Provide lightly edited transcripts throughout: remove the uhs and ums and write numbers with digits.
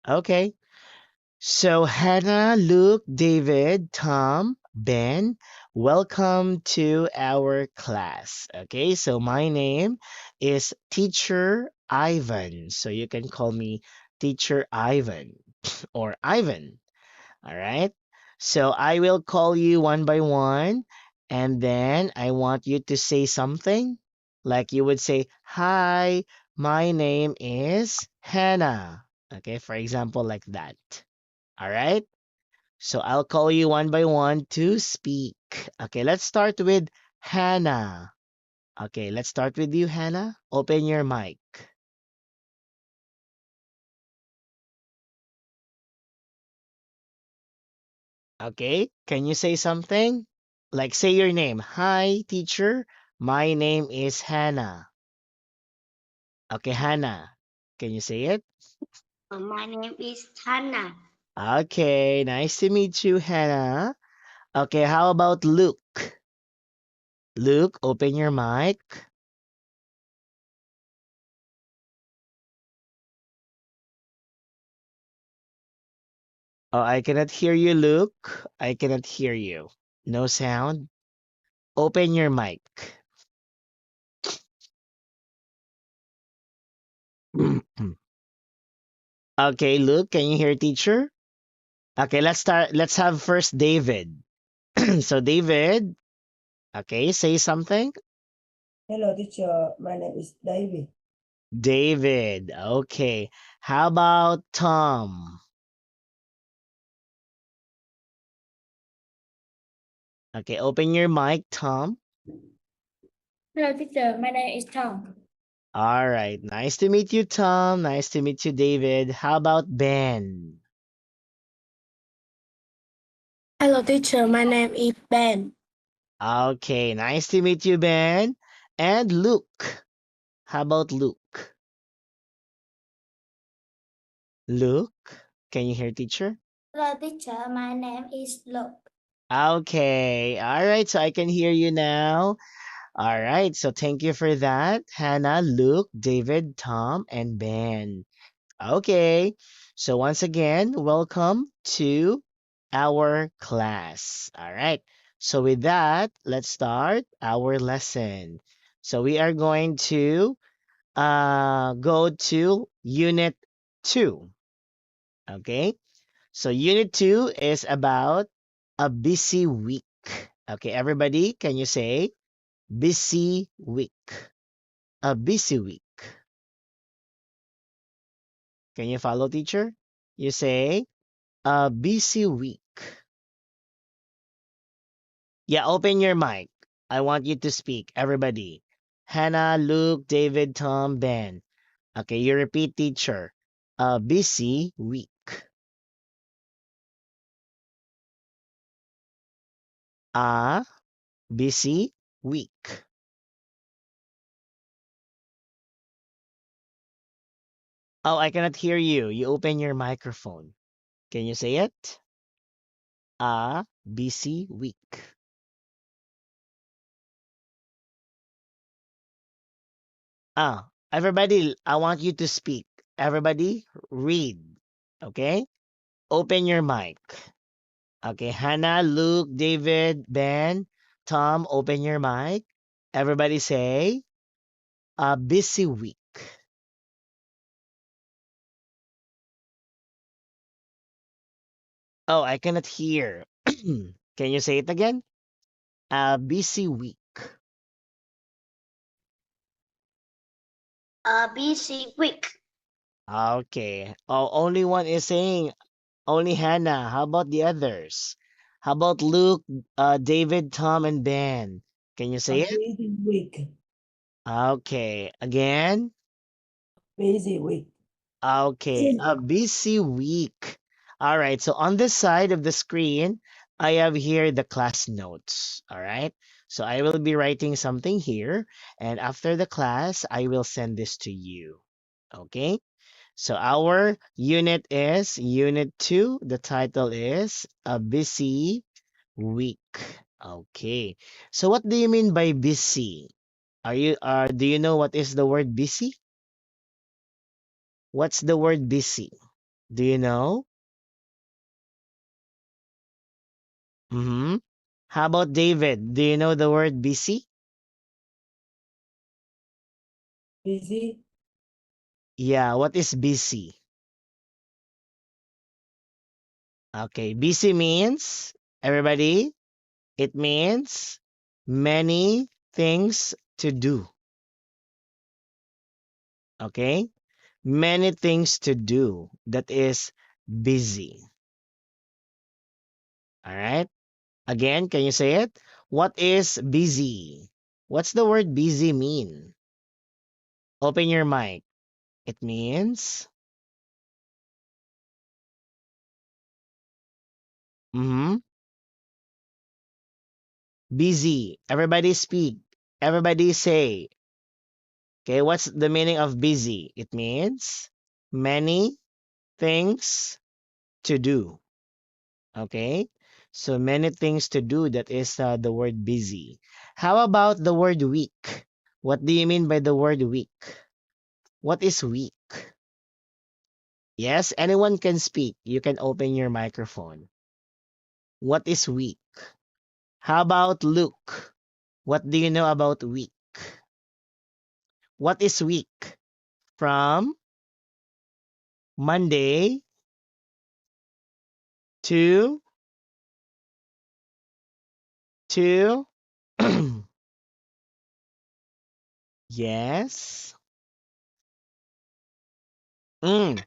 Okay. So Hannah, Luke, David, Tom, Ben, welcome to our class. Okay, so my name is Teacher Ivan. So you can call me Teacher Ivan or Ivan. All right. So I will call you one by one, and then I want you to say something. Like you would say, "Hi, my name is Hannah." Okay, for example, like that. All right. So I'll call you one by one to speak. Okay, let's start with Hannah. Okay, let's start with you, Hannah. Open your mic. Okay, can you say something? Like say your name. Hi, teacher. My name is Hannah. Okay, Hannah. Can you say it? My name is Hannah. Okay, nice to meet you, Hannah. Okay, how about Luke? Luke, open your mic. Oh, I cannot hear you, Luke. I cannot hear you. No sound. Open your mic. Okay, Luke, can you hear teacher? Okay, let's start. Let's have first David. So David, okay, say something. Hello, teacher. My name is David. David, okay. How about Tom? Okay, open your mic, Tom. Hello, teacher. My name is Tom. All right, nice to meet you, Tom. Nice to meet you, David. How about Ben? Hello, teacher. My name is Ben. Okay, nice to meet you, Ben. And Luke. How about Luke? Luke, can you hear teacher? Hello, teacher. My name is Luke. Okay, all right, so I can hear you now. All right, so thank you for that, Hannah, Luke, David, Tom, and Ben. Okay, so once again, welcome to our class. All right, so with that, let's start our lesson. So we are going to go to Unit 2. Okay, so Unit 2 is about a busy week. Okay, everybody, can you say busy week? A busy week. Can you follow, teacher? You say a busy week. Yeah, open your mic. I want you to speak, everybody. Hannah, Luke, David, Tom, Ben. Okay, you repeat, teacher. A busy week. A busy week. Oh, I cannot hear you. You open your microphone. Can you say it? A busy week. Ah, everybody, I want you to speak. Everybody, read. Okay? Open your mic. Okay, Hannah, Luke, David, Ben, Tom, open your mic. Everybody say, a busy week. Oh, I cannot hear. Can you say it again? A busy week. A busy week. Okay. Oh, only one is saying, only Hannah. How about the others? How about Luke, David, Tom, and Ben? Can you A say it? busy week. Okay. Again? Busy week. Okay, a busy week. All right, so on this side of the screen, I have here the class notes. All right, so I will be writing something here, and after the class, I will send this to you. Okay, so our unit is Unit 2. The title is A Busy Week. Okay, so what do you mean by busy? Do you know what is the word busy? What's the word busy? Do you know? Mm-hmm. How about David? Do you know the word busy? Busy. Yeah, what is busy? Okay, busy means, everybody, it means many things to do. Okay? Many things to do. That is busy. All right? Again, can you say it? What is busy? What's the word busy mean? Open your mic. It means mhm, busy. Everybody speak. Everybody say. Okay, what's the meaning of busy? It means many things to do. Okay? So many things to do. That is the word busy. How about the word week? What do you mean by the word week? What is week? Yes, anyone can speak. You can open your microphone. What is week? How about Luke? What do you know about week? What is week? From Monday to to yes. Mm,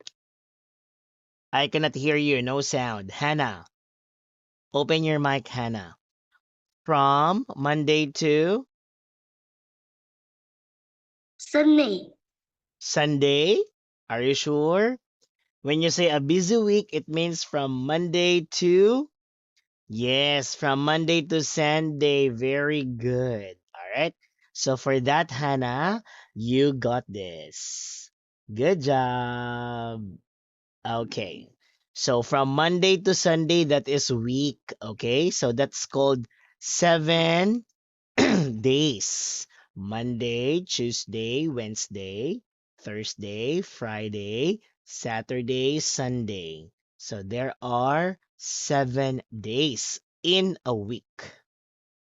I cannot hear you. No sound. Hannah, open your mic, Hannah. From Monday to Sunny. Sunday. Are you sure? When you say a busy week, it means from Monday to yes, from Monday to Sunday. Very good. All right. So for that, Hannah, you got this. Good job. Okay. So from Monday to Sunday, that is week. Okay. So that's called 7 days. Monday, Tuesday, Wednesday, Thursday, Friday, Saturday, Sunday. So there are 7 days in a week.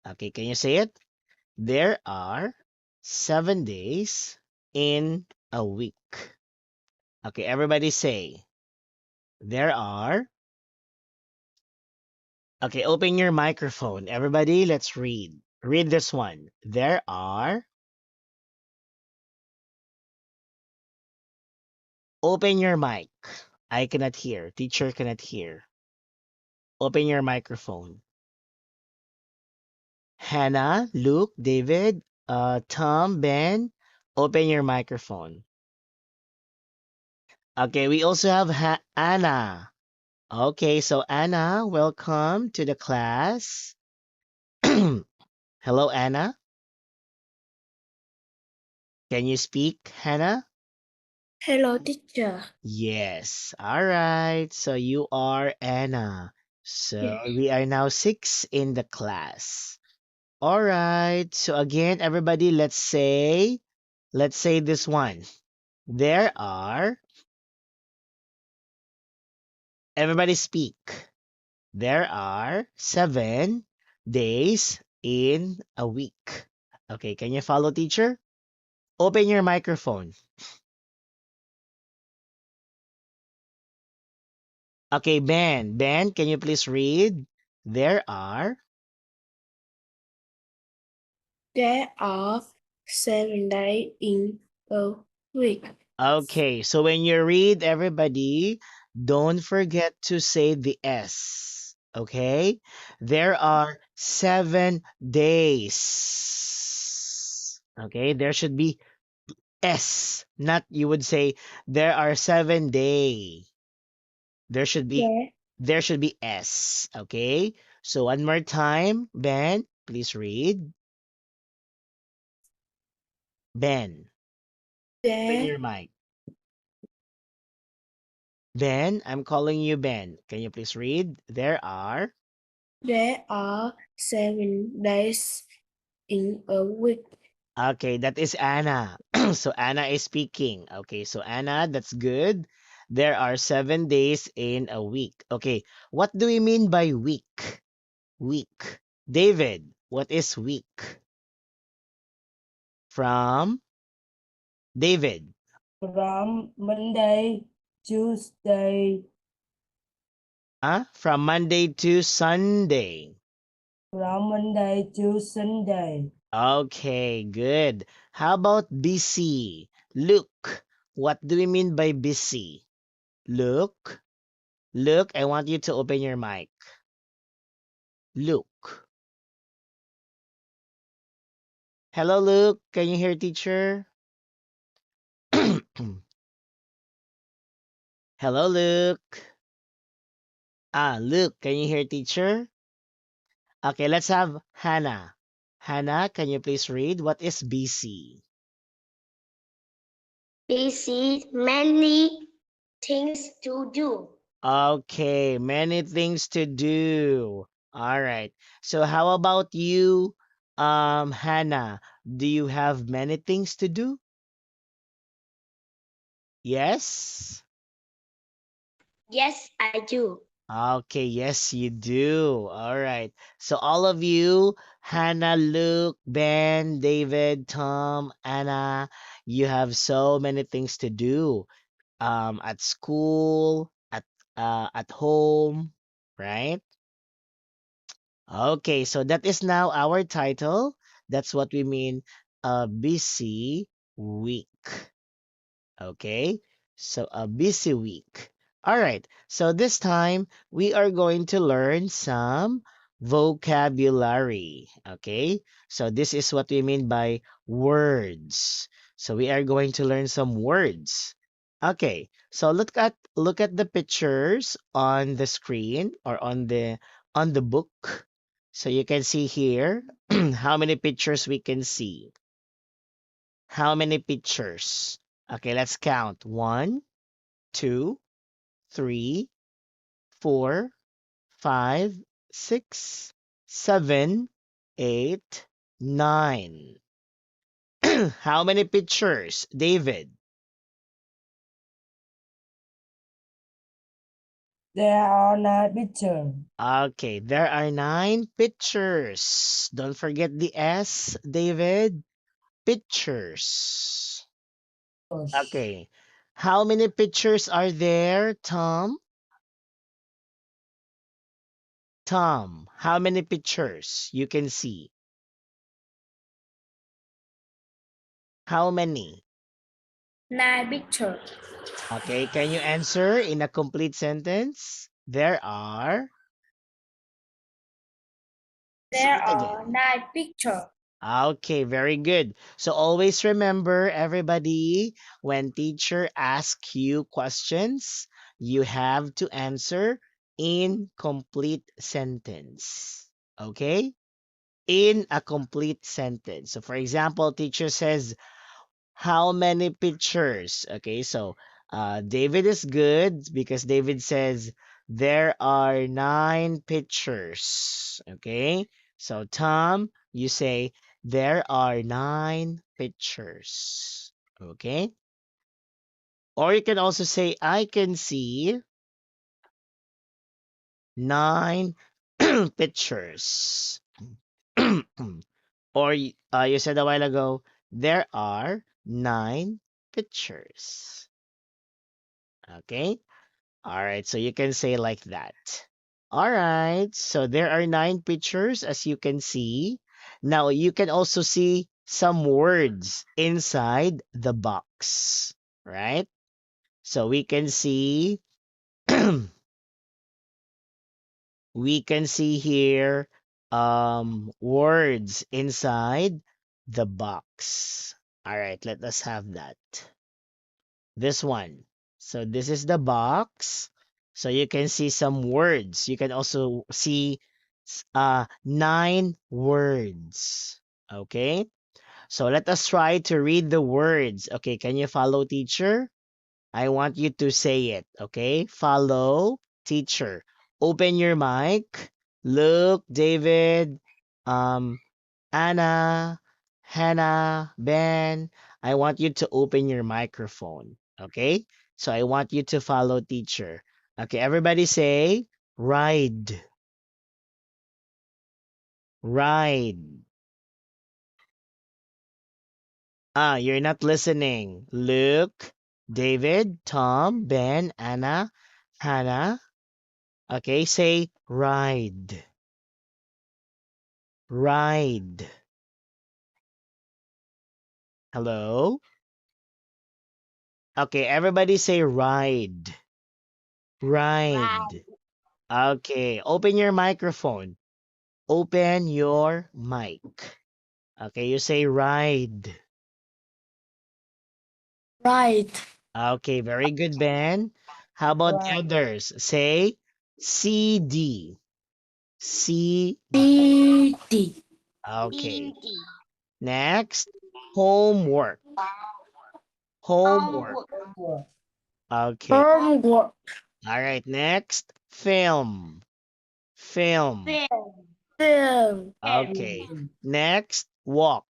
Okay, can you say it? There are 7 days in a week. Okay, everybody say, there are. Okay, open your microphone. Everybody, let's read. Read this one. There are. Open your mic. I cannot hear. Teacher cannot hear. Open your microphone. Hannah, Luke, David, Tom, Ben, open your microphone. Okay, we also have Anna. Okay, so Anna, welcome to the class. Hello, Anna. Can you speak, Hannah? Hello, teacher. Yes. All right. So you are Anna. So Yes. we are now 6 in the class. All right. So again, everybody, let's say this one. There are, everybody speak. There are 7 days in a week. Okay, can you follow, teacher? Open your microphone. Okay, Ben. Ben, can you please read? There are. There are 7 days in a week. Okay, so when you read, everybody, don't forget to say the S. Okay? There are 7 days. Okay, there should be S, not you would say there are 7 days. There should be There, there should be S. Okay? So one more time, Ben, please read. Ben, open there, your mic. Ben, I'm calling you Ben. Can you please read? There are. there are 7 days in a week. Okay, that is Anna. So Anna is speaking. Okay, so Anna, that's good. There are 7 days in a week. Okay, what do we mean by week? Week. David, what is week? From David. From Monday, Tuesday, From Monday to Sunday. from Monday to Sunday. Okay, good. How about busy? Look, what do we mean by busy? Look, look, I want you to open your mic. Look. Hello, Luke. Can you hear teacher? Hello, Luke. Luke, can you hear teacher? Okay, let's have Hannah. Hannah, can you please read? What is busy? Busy, many things to do. Okay, many things to do. All right. So how about you, Hannah? Do you have many things to do? Yes? Yes, I do. Okay, yes, you do. All right. So all of you, Hannah, Luke, Ben, David, Tom, Anna, you have so many things to do. At school, at home, right? Okay, so that is now our title. That's what we mean a busy week. Okay, so a busy week. All right, so this time we are going to learn some vocabulary. Okay, so this is what we mean by words. So we are going to learn some words. Okay, so look at the pictures on the screen or on the book. So you can see here how many pictures we can see. How many pictures? Okay, let's count. 1, 2, 3, 4, 5, 6, 7, 8, 9. How many pictures, David? There are 9 pictures. Okay, there are 9 pictures. Don't forget the S, David. Pictures. Okay. How many pictures are there, Tom? Tom, how many pictures you can see? How many? 9 pictures. Okay, can you answer in a complete sentence? There are. Say There it again. are 9 pictures. Okay, very good. So always remember, everybody, when teacher asks you questions, you have to answer in complete sentence. Okay? In a complete sentence. So for example, teacher says, how many pictures? Okay, so David is good because David says there are 9 pictures. Okay, so Tom, you say there are 9 pictures. Okay, or you can also say I can see 9 pictures. Or you said a while ago, there are 9 pictures. Okay. All right. So you can say like that. All right. So there are 9 pictures, as you can see. Now you can also see some words inside the box, right? So we can see we can see here words inside the box. All right, let us have that. This one. So this is the box. So you can see some words. You can also see 9 words. Okay? So let us try to read the words. Okay, can you follow teacher? I want you to say it, okay? Follow teacher. Open your mic. Luke, David, um, Anna, Hannah, Ben. I want you to open your microphone, okay? So I want you to follow teacher. Okay, everybody say ride. Ride. You're not listening. Luke, David, Tom, Ben, Anna, Hannah. Okay, say ride. Ride. Hello? Okay, everybody say ride. Ride. Okay, open your microphone. Open your mic. Okay, you say ride. Right. Okay, very good, Ben. How about the Right. others? Say CD. C. CD. Okay. Next, homework. Homework. Homework. Okay. Homework. All right. Next, film. Film. Film. Okay. Next, walk.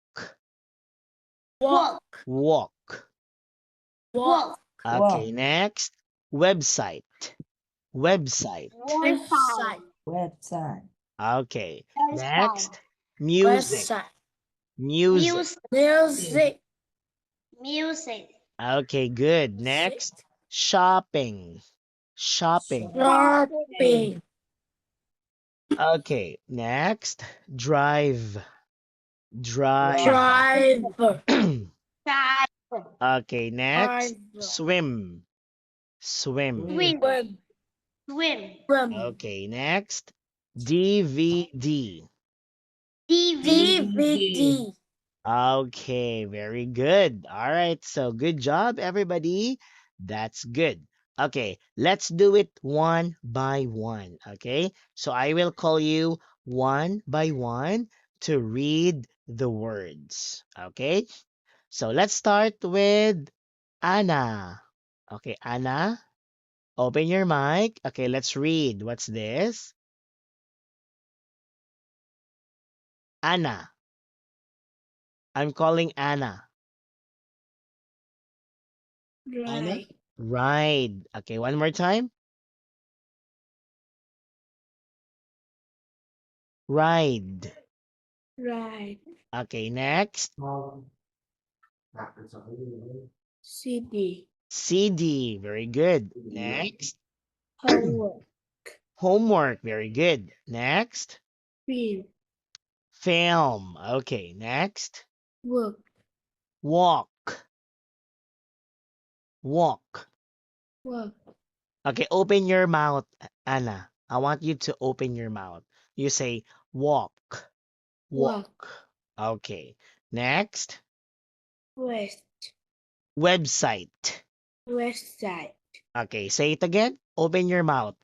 Walk. Walk. Walk. Okay. Next, website. Website. Website. Website. Okay. Next, music. Website. Music. Music. Okay, good. Next, shopping. Shopping. Shopping. Okay, next, drive. Drive. Driver. Okay, next, Driver. swim. Swim. Swim. Swim. Okay, next, DVD. DVD. Okay, very good. All right, so good job, everybody. That's good. Okay, let's do it one by one. Okay, so I will call you one by one to read the words. Okay, so let's start with Anna. Okay, Anna, open your mic. Okay, let's read. What's this? Anna. I'm calling Anna. Anna? Right. Ride. Okay, one more time. Ride. Right. Okay, next. CD. CD. Very good. Next. Homework. Homework. Very good. Next. Film. Film. Okay, next. Work. Walk. Walk. Work. Okay, open your mouth, Anna. I want you to open your mouth. You say walk. Walk. Okay. Next. West. Website. Website. Okay, say it again. Open your mouth.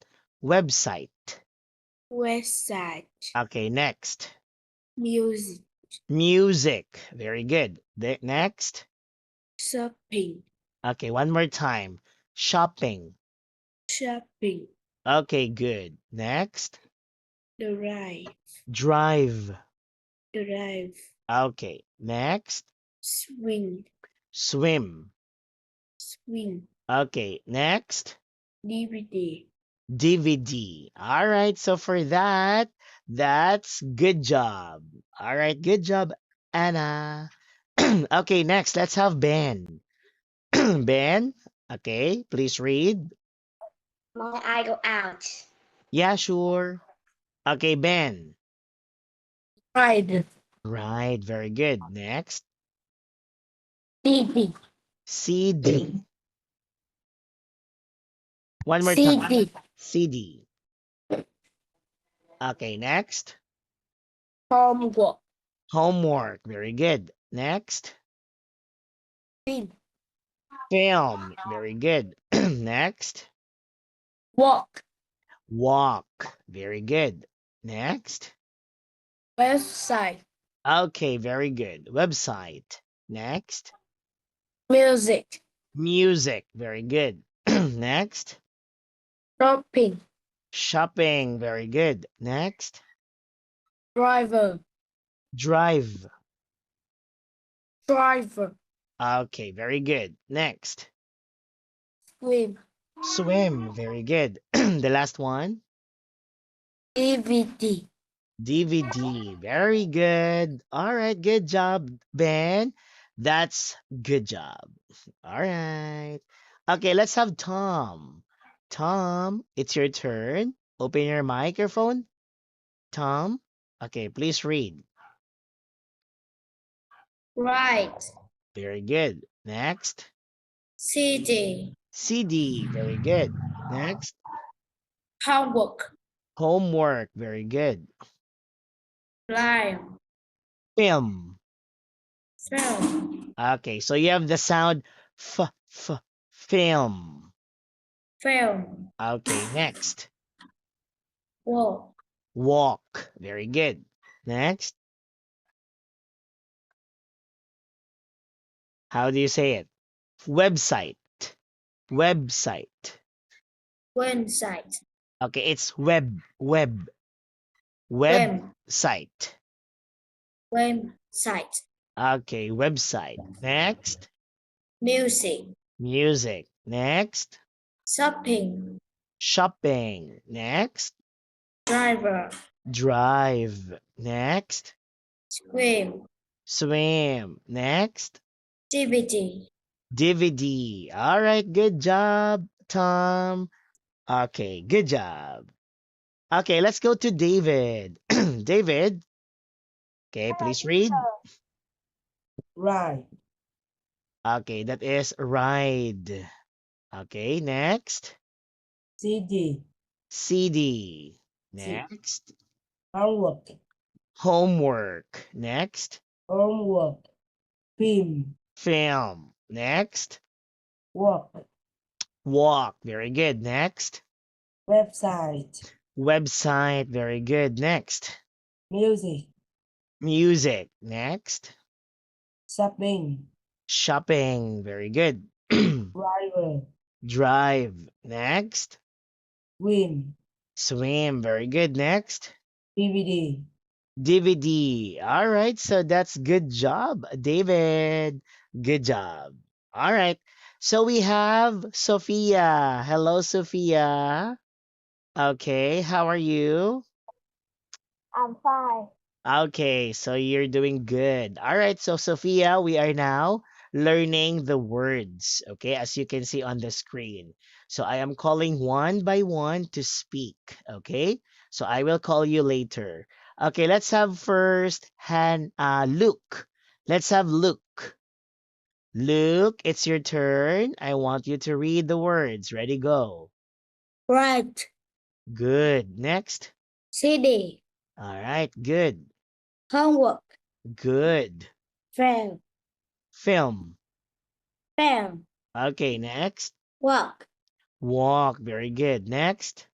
Website. Website. Okay, next. Music. Music. Very good. Next. Shopping. Okay, one more time. Shopping. Shopping. Okay, good. Next. Drive. Drive. Drive. Okay, next. Swing. Swim. Swing. Okay, next. DVD. DVD. All right, so for that, that's good job. All right, good job, Anna. Okay, next, let's have Ben. Ben, okay, please read. My eye go out. Yeah, sure. Okay, Ben. Ride. Right, very good. Next, CD. CD. One more time. CD. CD. Okay, next, Homework. homework. Very good. Next, Film. film. Very good. Next, Walk. walk. Very good. Next, Website. okay, very good. Website. Next, Music. music. Very good. Next, Shopping. shopping. Very good. Next, Driver. drive. Driver. Okay, very good. Next, Swim. Swim. Very good. The last one. DVD. DVD. Very good. All right. Good job, Ben. That's good job. All right. Okay, let's have Tom. Tom, it's your turn. Open your microphone. Tom. Okay, please read. Right. Very good. Next. CD. CD. Very good. Next. Homework. Homework. Very good. Live. Film. Film. Okay, so you have the sound film. Film. Okay, next. Walk. Walk. Very good. Next. How do you say it? Website. Website. Website. Okay, it's Web. website. Website. Okay, website. Next. Music. Music. Next. Shopping. Shopping. Next. Driver. Drive. Next. Swim. Swim. Next. DVD. DVD. All right, good job, Tom. Okay, good job. Okay, let's go to David. David, okay, please read. Right. Okay, that is ride. Okay, next. CD. CD. C- Next. Homework. Homework. Next. Homework. Film. Film. Next. Work. Walk. Very good. Next. Website. Website. Very good. Next. Music. Music. Next. Shopping. Shopping. Very good. Driver. Drive. Next. Swim. Swim. Very good. Next. DVD. DVD. All right. So that's good job, David. Good job. All right. So we have Sophia. Hello, Sophia. Okay. How are you? I'm fine. Okay. So you're doing good. All right. So, Sophia, we are now learning the words. Okay. As you can see on the screen. So I am calling one by one to speak. Okay. So I will call you later. Okay, let's have first Luke. Let's have Luke. Luke, it's your turn. I want you to read the words. Ready, go. Right. Good. Next. CD. All right, good. Homework. Good. Film. Film. Film. Okay, next. Walk. Walk. Very good. Next.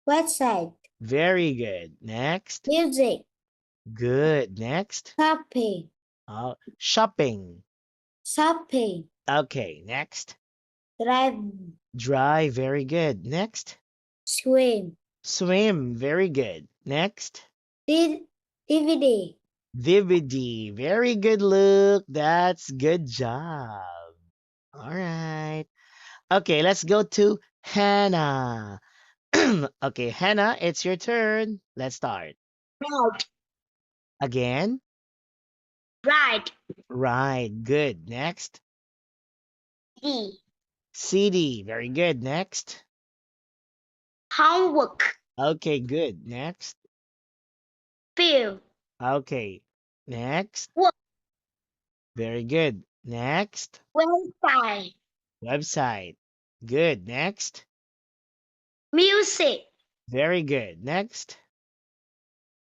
Website. Very good. Next. Music. Good. Next. Shopping. Shopping. Shopping. Okay, next. Drive. Drive. Very good. Next. Swim. Swim. Very good. Next. DVD. DVD. Very good, Luke. That's good job. All right. Okay, let's go to Hannah. Okay, Hannah, it's your turn. Let's start. Right. Again. Right. Right. Good. Next. D. CD. Very good. Next. Homework. Okay, good. Next. Film. Okay. Next. Work. Very good. Next. Website. Website. Good. Next. Music. Very good. Next.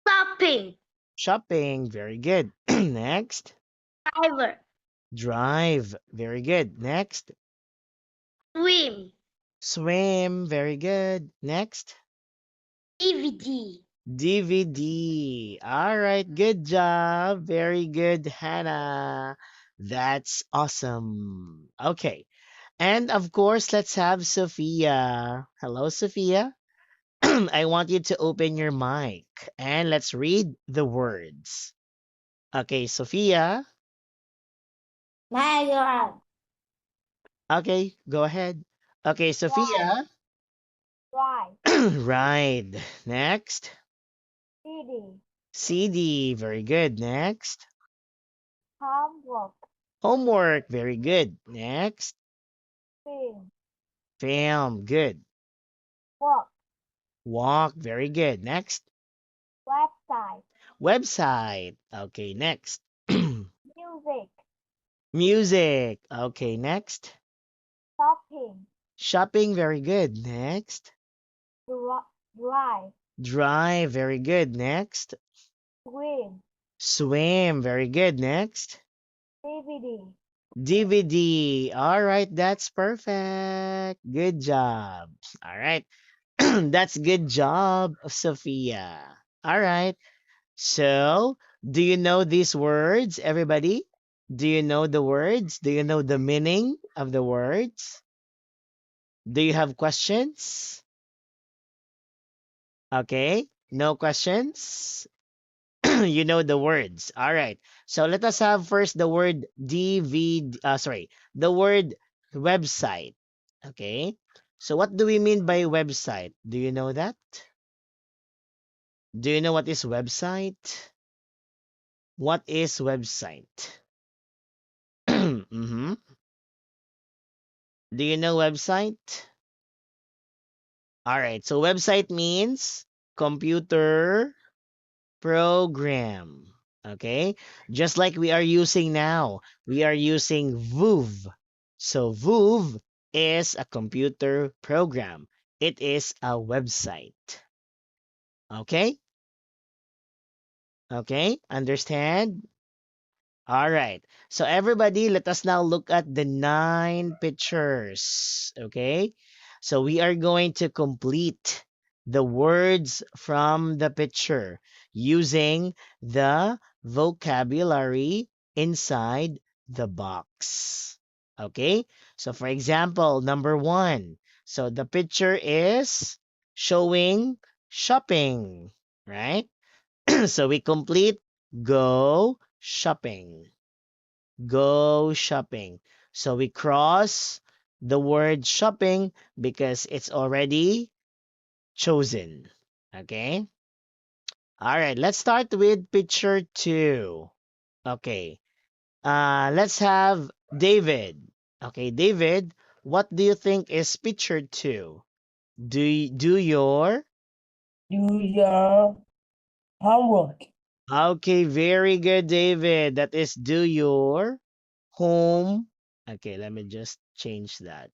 Shopping. Shopping. Very good. Next. Driver. Drive. Very good. Next. Swim. Swim. Very good. Next. DVD. DVD. All right. Good job. Very good, Hannah. That's awesome. Okay. And of course, let's have Sophia. Hello, Sophia. I want you to open your mic and let's read the words. Okay, Sophia. My God. Okay, go ahead. Okay, Sophia. Ride. Ride. Next. CD. CD. Very good. Next. Homework. Homework. Very good. Next. Film. Film. Good. Work. Walk. Very good. Next. Website. Website. Okay, next. Music. Music. Okay, next. Shopping. Shopping. Very good. Next. Drive. Drive. Very good. Next. Swim. Swim. Very good. Next. DVD. DVD. All right, that's perfect. Good job. All right. That's good job, Sophia. All right. So, do you know these words, everybody? Do you know the words? Do you know the meaning of the words? Do you have questions? Okay. No questions? You know the words. All right. So let us have first the word DVD, sorry, the word website. Okay. So what do we mean by website? Do you know that? Do you know what is website? What is website? Mm-hmm. Do you know website? All right. So website means computer program. Okay? Just like we are using now, we are using VUV. So VUV is a computer program. It is a website. Okay? Okay? Understand? All right. So everybody, let us now look at the 9 pictures. Okay? So we are going to complete the words from the picture using the vocabulary inside the box. Okay? So for example, number 1. So the picture is showing shopping, right? So we complete go shopping. Go shopping. So we cross the word shopping because it's already chosen. Okay? All right, let's start with picture 2. Okay. Let's have David. Okay, David, what do you think is picture 2? Do your Do your homework. Okay, very good, David. That is do your home. Okay, let me just change that.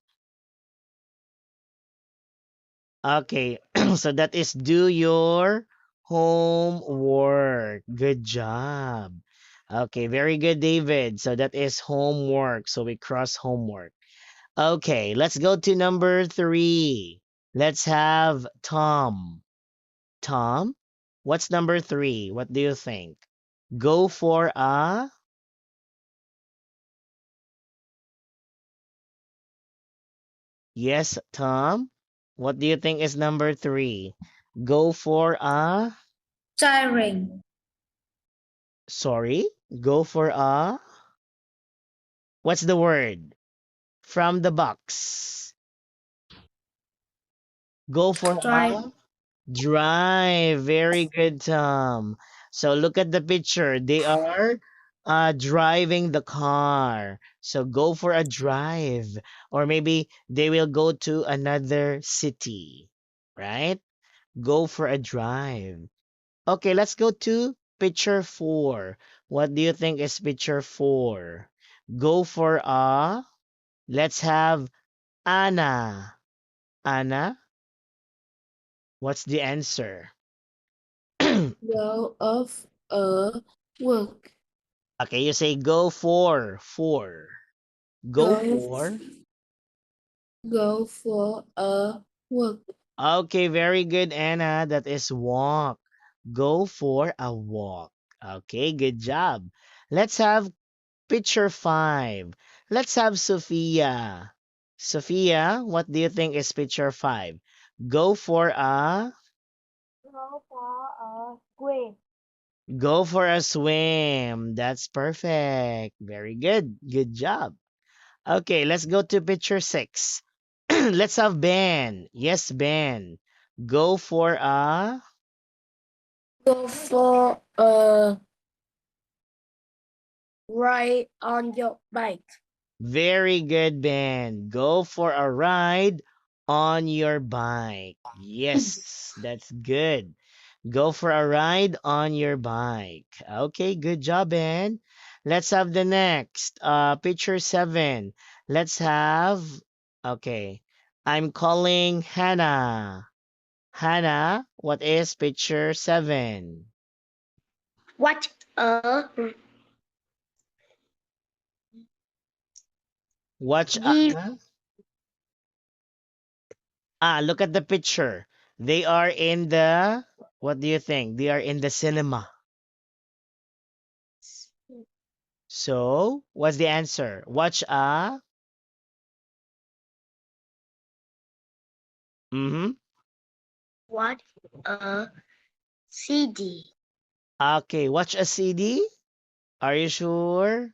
Okay, so that is do your homework. Good job. Okay, very good, David. So that is homework. So we cross homework. Okay, let's go to number 3. Let's have Tom. Tom, what's number 3? What do you think? Go for a Yes, Tom. What do you think is number 3? Go for a Siren. Sorry? Go for a What's the word? From the box. Go for Drive. a drive. Very good, Tom. So look at the picture. They are driving the car. So go for a drive. Or maybe they will go to another city. Right? Go for a drive. Okay, let's go to picture 4. What do you think is picture 4? Go for a Let's have Anna. Anna, what's the answer? Go of a work. Okay, you say go for 4. Go Go for. go for a work. Okay, very good, Anna. That is walk. Go for a walk. Okay, good job. Let's have picture 5. Let's have Sophia. Sophia, what do you think is picture 5? Go for a Go for a swim. Go for a swim. That's perfect. Very good. Good job. Okay, let's go to picture 6. Let's have Ben. Yes, Ben. Go for a Go for a ride on your bike. very good, Ben. Go for a ride on your bike. Yes, that's good. Go for a ride on your bike. Okay, good job, Ben. Let's have the next. Picture 7. Let's have, okay. I'm calling Hannah. Hannah, what is picture 7? Watch a Watch give look at the picture. They are in the, what do you think? They are in the cinema. So, what's the answer? Watch a, what a CD. Okay, watch a CD. Are you sure?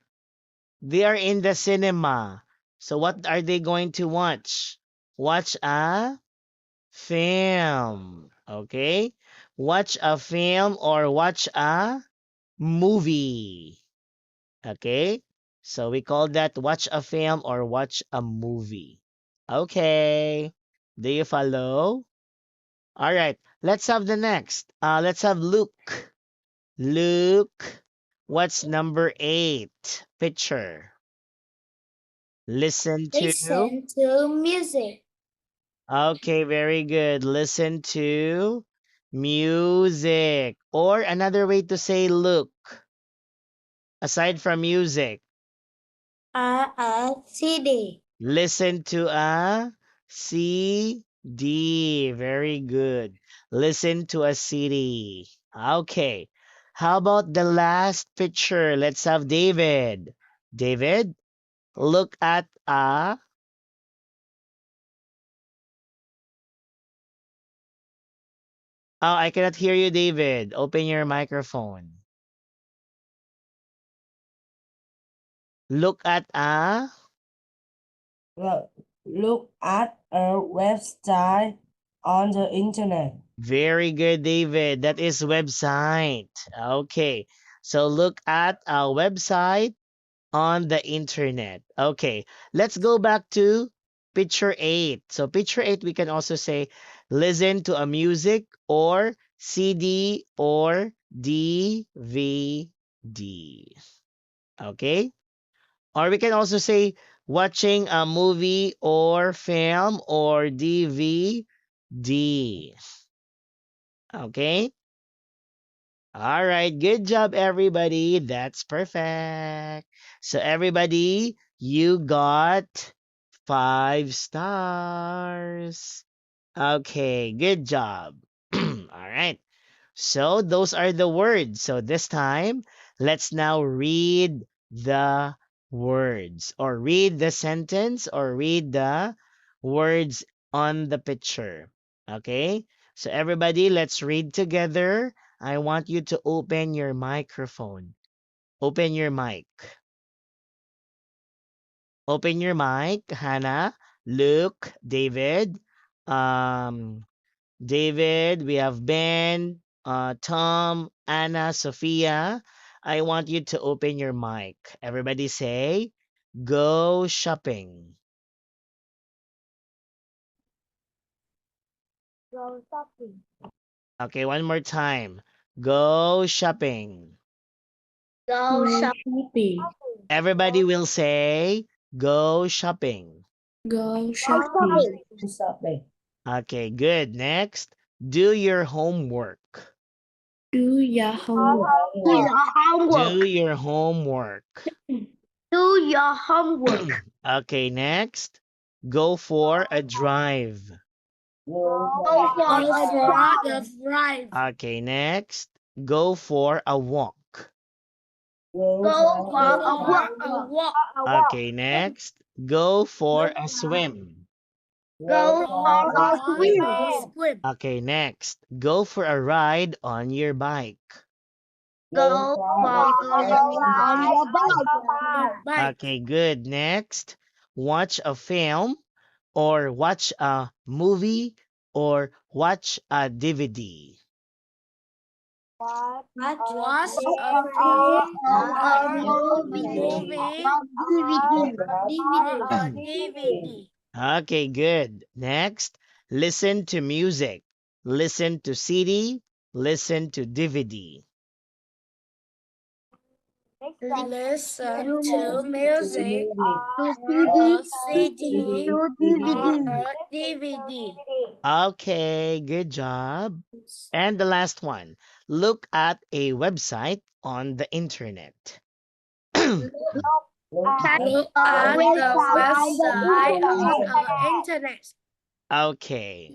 They are in the cinema. So what are they going to watch? Watch a film. Okay? Watch a film or watch a movie. Okay? So we call that watch a film or watch a movie. Okay. Do you follow? All right. Let's have the next. Let's have Luke. Luke, what's number 8? Picture. Listen to. Listen to music. Okay, very good. Listen to music. Or another way to say look, aside from music, A CD. listen to a CD. Very good. Listen to a CD. Okay. How about the last picture? Let's have David. David, look at a. Oh, I cannot hear you, David. Open your microphone. Look at a. Look at a website on the internet. Very good, David. That is website. Okay. So look at a website on the internet. Okay. Let's go back to picture 8. So picture 8, we can also say listen to a music or CD or DVD. Okay. Or we can also say watching a movie or film or DVD. Okay? All right. Good job, everybody. That's perfect. So, everybody, you got 5 stars. Okay. Good job. All right. So those are the words. So this time, let's now read the words or read the sentence or read the words on the picture. Okay? So everybody, let's read together. I want you to open your microphone. Open your mic. Open your mic, Hannah, Luke, David, um, David, we have Ben, Tom, Anna, Sophia. I want you to open your mic. Everybody say, go shopping. Go shopping. Okay, one more time. Go shopping. Go shopping. Everybody will say, go shopping. Go Shopping. Shopping. Okay, good. Next, do your homework. Do your homework. Do your Do your homework. Do your homework. Okay, next, go for a drive. Go Go for for a drive. Okay, next, go for a walk. Go Go for for a walk. Okay, next, go for a swim. Go for a swim. Swim. Okay, next, go for a ride on your bike. Go for a ride on your bike. Okay, good. Next, watch a film or watch a movie or watch a DVD? What Was a a film a movie DVD. or DVD. Okay, good. Next, listen to music. Listen to CD, listen to DVD. Listen to music Or or CD or DVD. Okay, good job. And the last one, look at a website on the internet. Look at the website on the internet. Okay,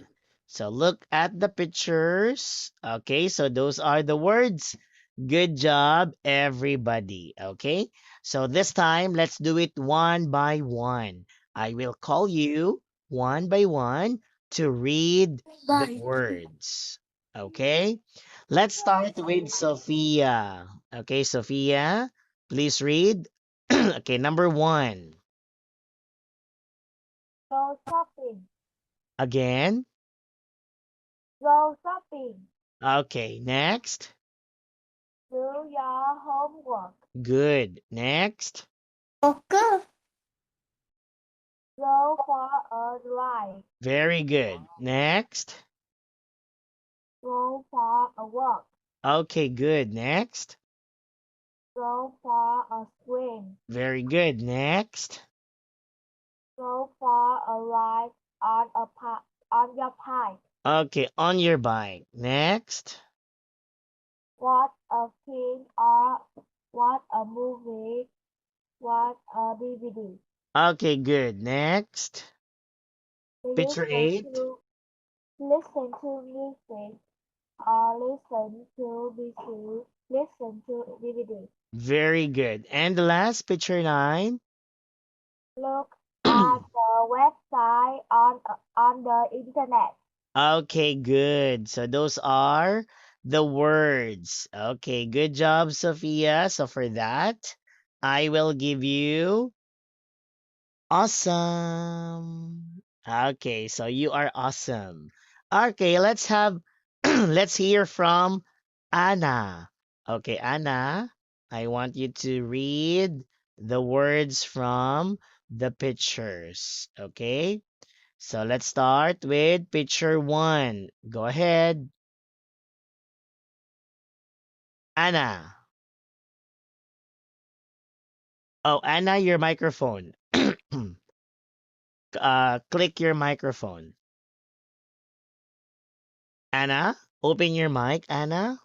so look at the pictures. Okay, so those are the words. Good job, everybody. Okay, so this time let's do it one by one. I will call you one by one to read the Bye. words. Okay, let's start with Sophia. Okay, Sophia, please read. Okay, number one. Go shopping. Again. Go shopping. Okay, next. Do your homework. Good. Next. Okay. Go for a drive. Very good. Next. Go for a walk. Okay, good. Next. Go for a swim. Very good. Next. Go for a ride on on your bike. Okay, on your bike. Next. Watch a film or watch a movie. Watch a DVD. Okay, good. Next. Picture Listen 8. to listen to music or listen to music. Listen to DVD. Very good. And the last, picture 9. Look at the website on the internet. Okay, good. So those are the words. Okay, good job, Sophia. So for that, I will give you awesome. Okay, so you are awesome. Okay, let's have let's hear from Anna. Okay, Anna, I want you to read the words from the pictures. Okay? So let's start with picture 1. Go ahead. Anna. Oh, Anna, your microphone. Click your microphone. Anna, open your mic, Anna.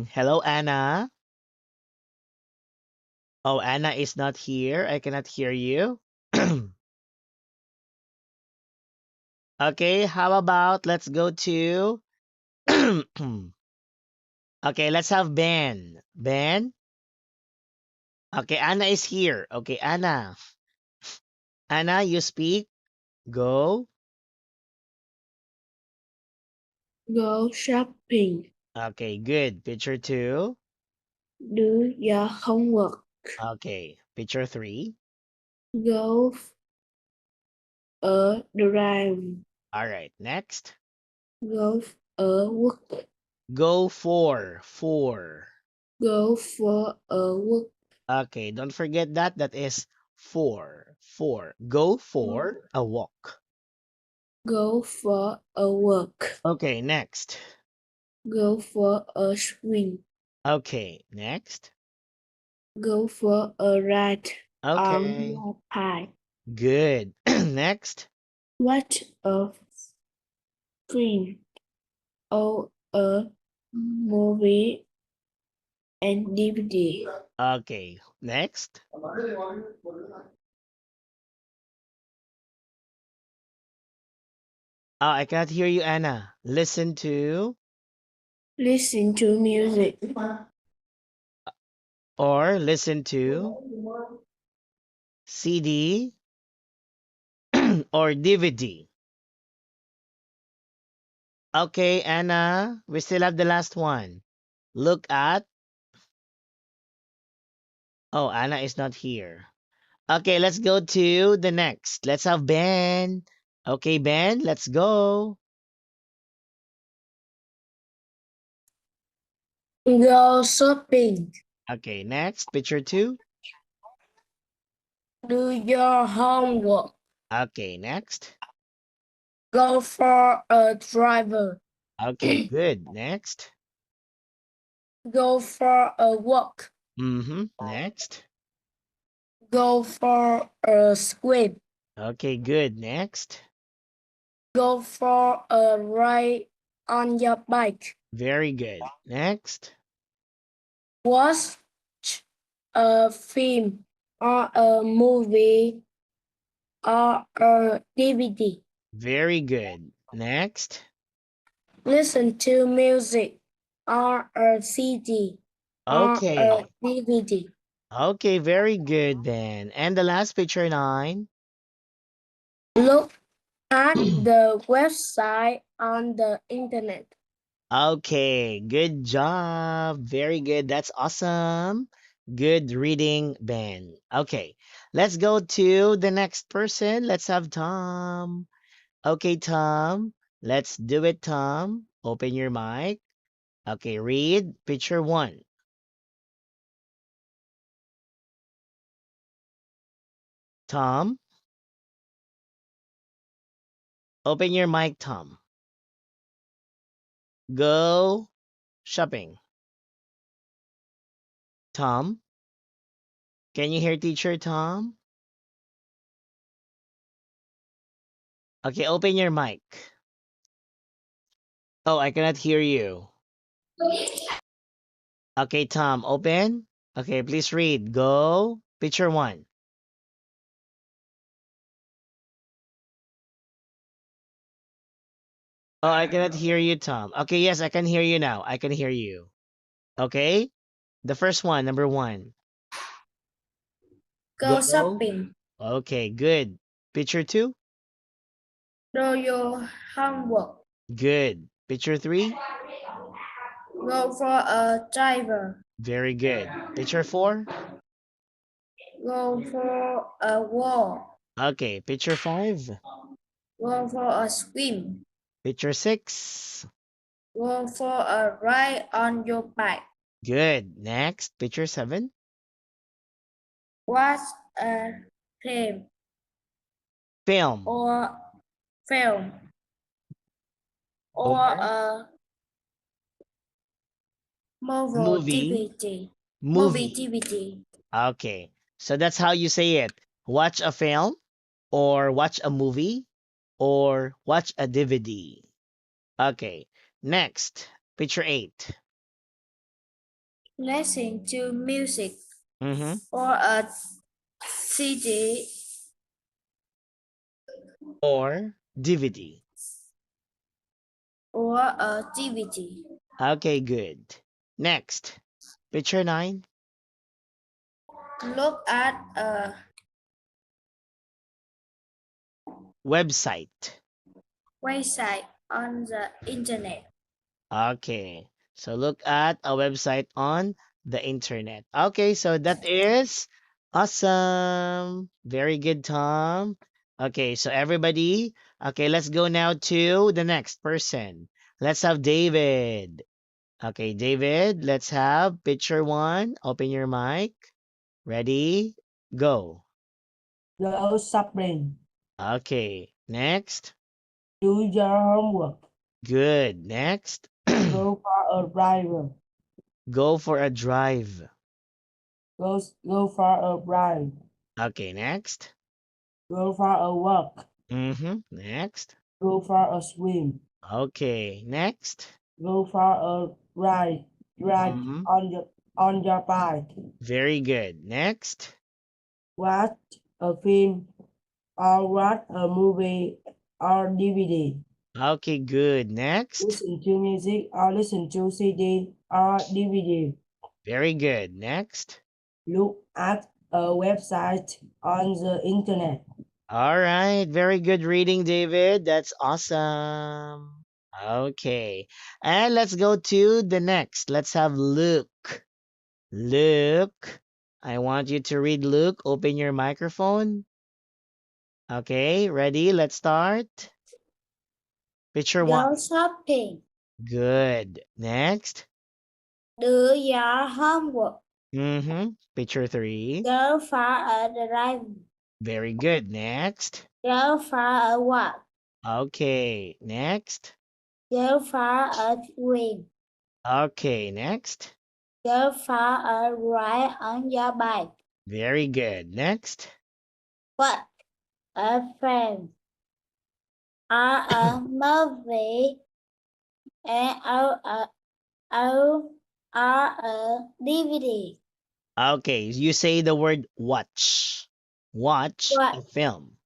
Hello, Anna. Oh, Anna is not here. I cannot hear you. Okay, how about let's go to Okay, let's have Ben. Ben? Okay, Anna is here. Okay, Anna. Anna, you speak. Go. Go shopping. Okay, good. Picture 2. Do your homework. Okay, picture 3. Go a drive. All right, next. Go a work. Go for. For. Go for a walk. Okay, don't forget that. That is for. For. Go for a walk. Go for a walk. Okay, next. Go for a swim. Okay, next. Go for a ride on Okay, your bike. good. Next. Watch a film or a movie and DVD. Okay, next. Oh, I cannot hear you, Anna. Listen to Listen to music or listen to CD or DVD. Okay, Anna, we still have the last one. Look at Oh, Anna is not here. Okay, let's go to the next. Let's have Ben. Okay, Ben, let's go. Go shopping. Okay, next, picture 2. Do your homework. Okay, next. Go for a driver. Okay, good. Next. Go for a walk. Next. Go for a swim. Okay, good. Next. Go for a ride on your bike. Very good. Next. Watch a film or a movie or a DVD. Very good. Next. Listen to music or a CD or Okay. a DVD. Okay, very good, Ben. And the last picture 9. Look at the website on the internet. Okay, good job. Very good. That's awesome. Good reading, Ben. Okay, let's go to the next person. Let's have Tom. Okay, Tom. Let's do it, Tom. Open your mic. Okay, read picture 1. Tom, open your mic, Tom. Go shopping. Tom, can you hear teacher Tom? Okay, open your mic. Oh, I cannot hear you. Okay, Tom, open. Okay, please read. Go. Picture 1. Oh, I cannot hear you, Tom. Okay, yes, I can hear you now. I can hear you. Okay? The first one, number 1. Go Go. shopping. Okay, good. Picture 2. Do your homework. Good. Picture 3. Go for a driver. Very good. Picture 4. Go for a walk. Okay, picture 5. Go for a swim. Picture 6. Go for a ride on your bike. Good. Next, picture 7. Watch a film Film. or film or Or a Marvel movie. DVD. Movie Movie. DVD. Okay. So that's how you say it. Watch a film or watch a movie or watch a DVD. Okay. Next, picture 8. Listen to music Mm-hmm. or a CD Or DVD. or a DVD. Okay, good. Next, picture 9. Look at a Website. website on the internet. Okay. So look at a website on the internet. Okay, so that is awesome. Very good, Tom. Okay, so everybody, okay, let's go now to the next person. Let's have David. Okay, David, let's have picture 1. Open your mic. Ready? Go. Go shopping. Okay, next. Do your homework. Good. Next. Go for a driver. Go for a drive. Go for a ride. Okay, next. Go for a walk. Next. Go for a swim. Okay, next. Go for a ride. Ride Mhm. on your bike. Very good. Next. Watch a film or watch a movie or DVD. Okay, good. Next. Listen to music or listen to CD or DVD. Very good. Next. Look at a website on the internet. All right. Very good reading, David. That's awesome. Okay. And let's go to the next. Let's have Luke. Luke. I want you to read Luke. Open your microphone. Okay, ready? Let's start. Picture one. Go shopping. Good. Next. Do your homework. Picture three. Go for a drive. Very good. Next. Go for a walk. Okay. Next. Go for a swim. Okay. Next. Go for a ride on your bike. Very good. Next. What a friend. Are a movie and a DVD. Okay. You say the word watch. Watch a What film.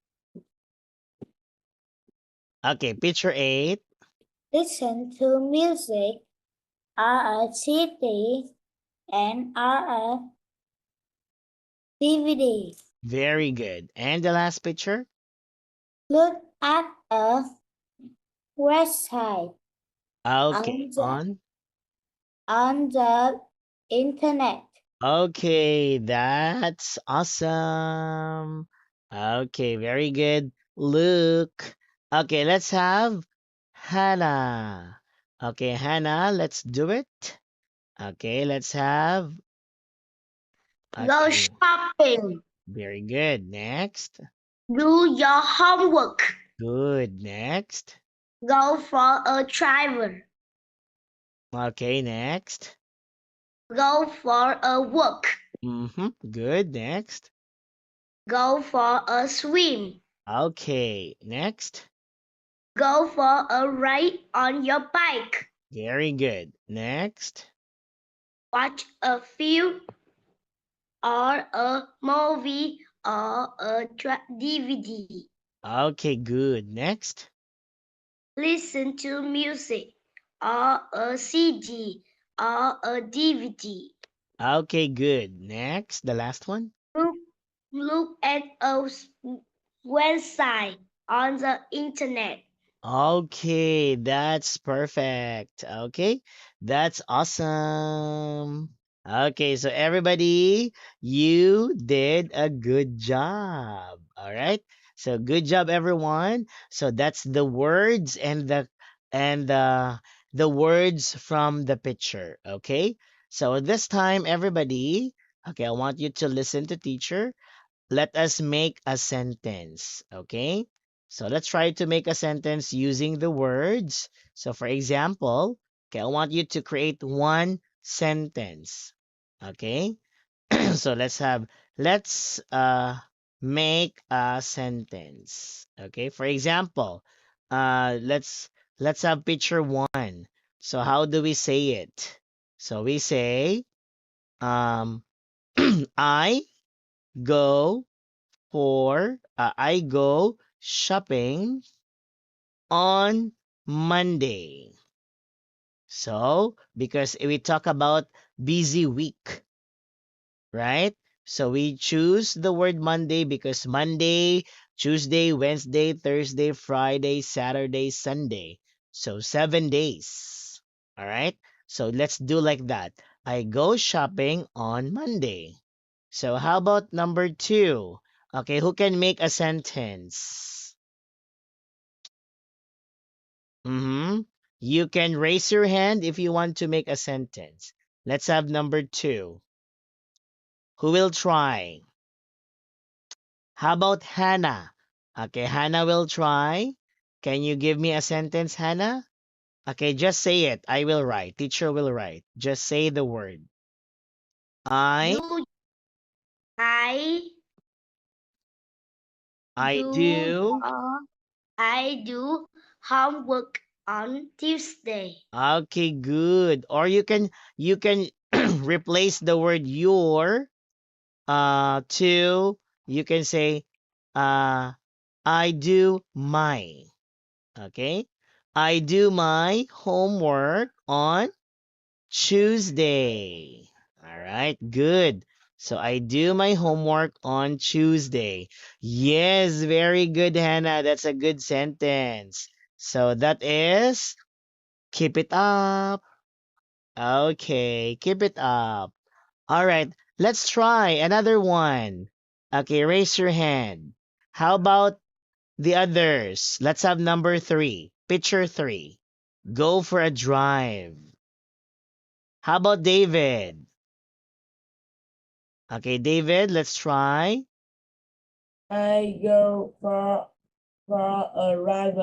Okay. Picture eight. listen to music. Are a CD and are a DVD. Very good. And the last picture. Look at a website Okay. on the internet. Okay, that's awesome. Okay, very good. Look. Okay, let's have Hannah. Okay, Hannah, let's do it. Okay, let's have. Go Okay, shopping. very good. Next. Do your homework. Good. Next. Go for a travel. Okay, next. Go for a walk. Good. Next. Go for a swim. Okay, next. Go for a ride on your bike. Very good. Next. Watch a film or a movie or a DVD. Okay, good. Next. Listen to music or a CD or a DVD. Okay, good. Next, the last one. Look at a website on the internet. Okay, that's perfect. Okay, that's awesome. Okay, so everybody, you did a good job. All right. So good job, everyone. So that's the words and the words from the picture. Okay. So this time, everybody, okay, I want you to listen to teacher. Let us make a sentence. Okay. So let's try to make a sentence using the words. So for example, okay, I want you to create one sentence. Okay. So let's make a sentence. Okay. For example, let's have picture one. So how do we say it? So we say I go I go shopping on Monday. So, because we talk about busy week, right? So we choose the word Monday because Monday, Tuesday, Wednesday, Thursday, Friday, Saturday, Sunday. So 7 days. All right? So let's do like that. I go shopping on Monday. So how about number two? Okay, who can make a sentence? You can raise your hand if you want to make a sentence. Let's have number two. Who will try? How about Hannah? Okay, Hannah will try. Can you give me a sentence, Hannah? Okay, just say it. I will write. Teacher will write. Just say the word. I I I do do. I do homework on Tuesday. Okay, good. Or you can replace the word your to you can say I do my. Okay? I do my homework on Tuesday. All right, good. So I do my homework on Tuesday. Yes, very good, Hannah. That's a good sentence. So that is keep it up. Okay, keep it up. All right, Let's try another one. Okay, raise your hand. How about the others? Let's have number 3. Picture 3. Go for a drive. How about David? Okay, David, let's try. I go for a ride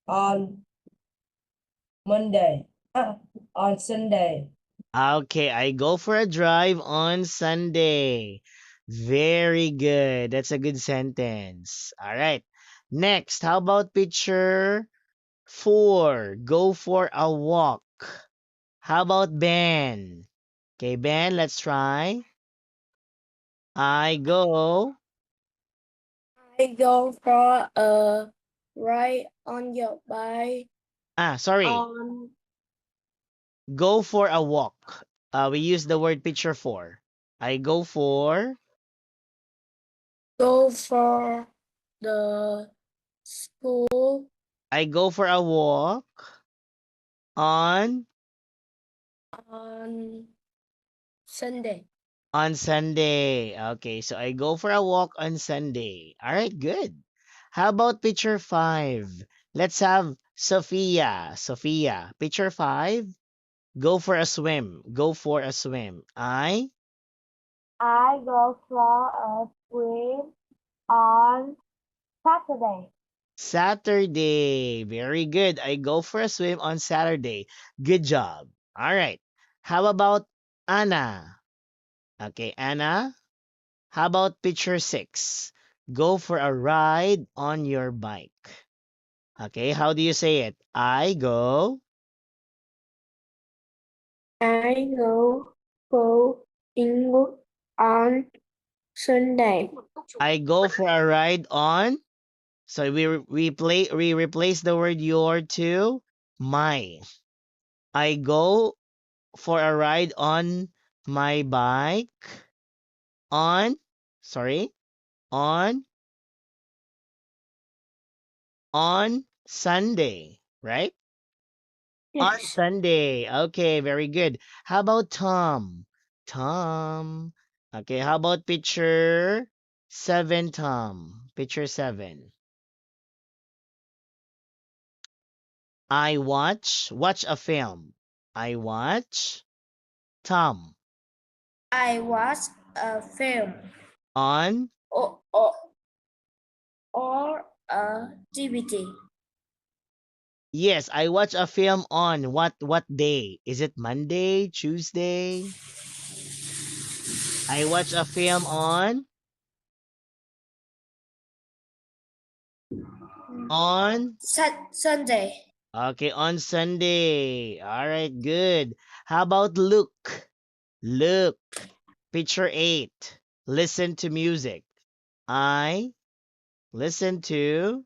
on Monday. On Sunday. Okay, I go for a drive on Sunday. Very good. That's a good sentence. All right. Next, how about picture 4? Go for a walk. How about Ben? Okay, Ben, let's try. I go. I go for a ride on your bike Sorry. on Go for a walk. We use the word picture 4. I go for. go for the school I go for a walk on on Sunday. on Sunday. Okay, so I go for a walk on Sunday. All right, good. How about picture 5? Let's have Sophia. Sophia, picture 5. Go for a swim. Go for a swim. I go for a swim on Saturday. Saturday. Very good. I go for a swim on Saturday. Good job. All right. How about Anna? Okay, Anna. How about picture 6? Go for a ride on your bike. Okay, how do you say it? I go. I go English on Sunday. I go for a ride on. So we replace the word your to my. I go for a ride on my bike on sorry on Sunday, right? On Yes. Sunday. Okay, very good. How about Tom? Tom. Okay, how about picture 7, Tom? Picture 7. I watch a film. I watch Tom I watch a film on. or, or, or a DVD. Yes, I watch a film on what day? Is it Monday, Tuesday? I watch a film on Sunday. okay, on Sunday. All right, good. How about look? Look. Picture 8. Listen to music. I listen to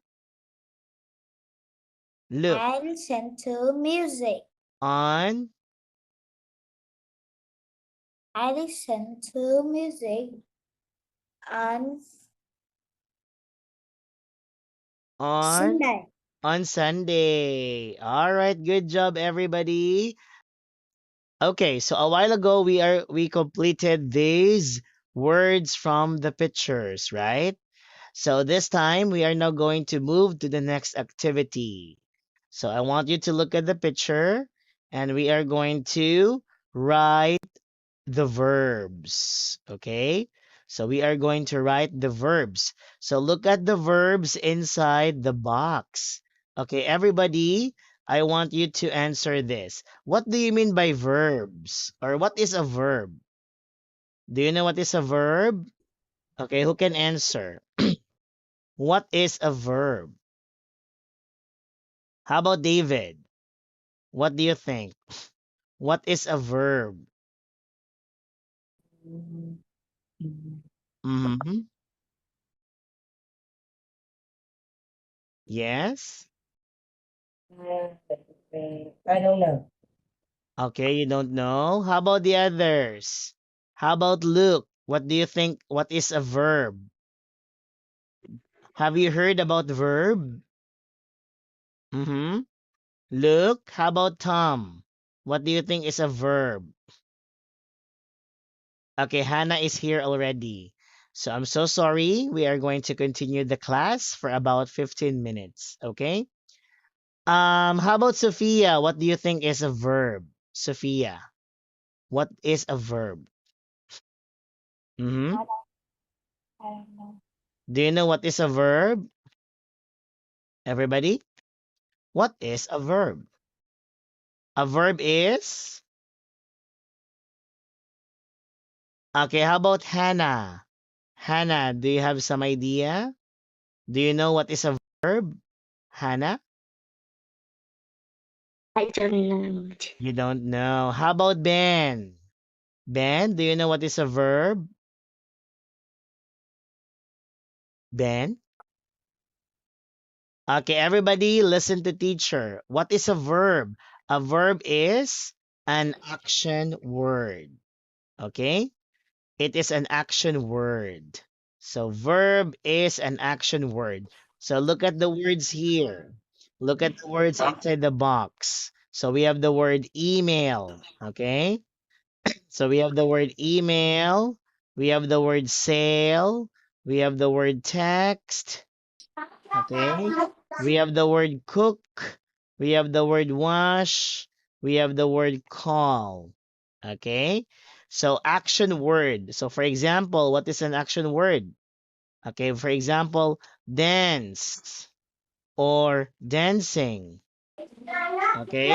look I listen to music. on I listen to music on on Sunday. on Sunday. All right, good job everybody. Okay, so a while ago we completed these words from the pictures, right? So this time we are now going to move to the next activity. So I want you to look at the picture and we are going to write the verbs. Okay? So we are going to write the verbs. So look at the verbs inside the box. Okay, everybody, I want you to answer this. What do you mean by verbs? Or what is a verb? Do you know what is a verb? Okay, who can answer? What is a verb? How about David? What do you think? What is a verb? Mm-hmm. Yes? I don't know. Okay, you don't know. How about the others? How about Luke? What do you think? What is a verb? Have you heard about verb? Mm-hmm. Luke, how about Tom? What do you think is a verb? Okay, Hannah is here already. So I'm so sorry. We are going to continue the class for about 15 minutes. Okay. How about Sophia? What do you think is a verb? Sophia, what is a verb? Mm-hmm. I don't know. Do you know what is a verb? Everybody? What is a verb? A verb is? Okay, how about Hannah? Hannah, do you have some idea? Do you know what is a verb? Hannah? I don't know. You don't know. How about Ben? Ben, do you know what is a verb? Ben? Okay, everybody listen to teacher. What is a verb? A verb is an action word. Okay? It is an action word. So verb is an action word. So look at the words here. Look at the words inside the box. So we have the word email. Okay? So we have the word email. We have the word sale. We have the word text. Okay? We have the word cook. We have the word wash. We have the word call. Okay? So action word. So for example, what is an action word? Okay, for example, dance or dancing. Okay?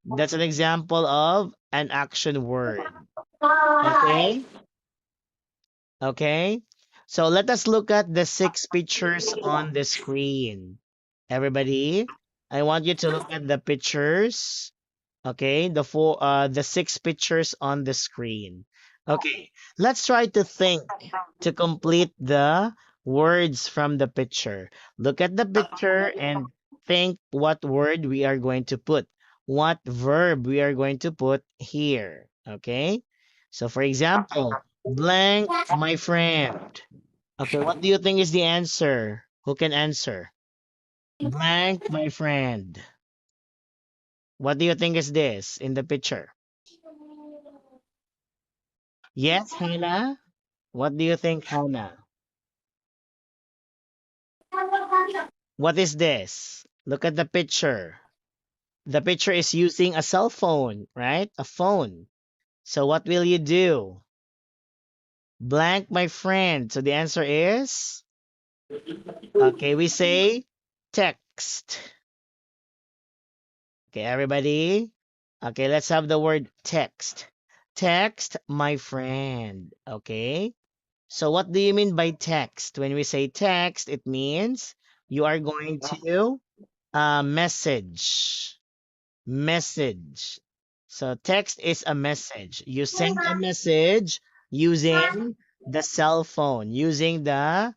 That's an example of an action word. Okay? Okay? So let us look at the 6 pictures on the screen. Everybody, I want you to look at the pictures. Okay, the 6 pictures on the screen. Okay, let's try to think to complete the words from the picture. Look at the picture and think what word we are going to put, what verb we are going to put here. Okay, so for example, blank my friend. Okay, what do you think is the answer? Who can answer? Blank my friend. What do you think is this in the picture? Yes, Hannah? What do you think, Hannah? What is this? Look at the picture. The picture is using a cell phone, right? A phone. So what will you do? Blank, my friend. So the answer is? Okay, we say text. Okay, everybody? Okay, let's have the word text. Text, my friend. Okay? So what do you mean by text? When we say text, it means you are going to message. Message. So text is a message. You send a message using the cell phone, using the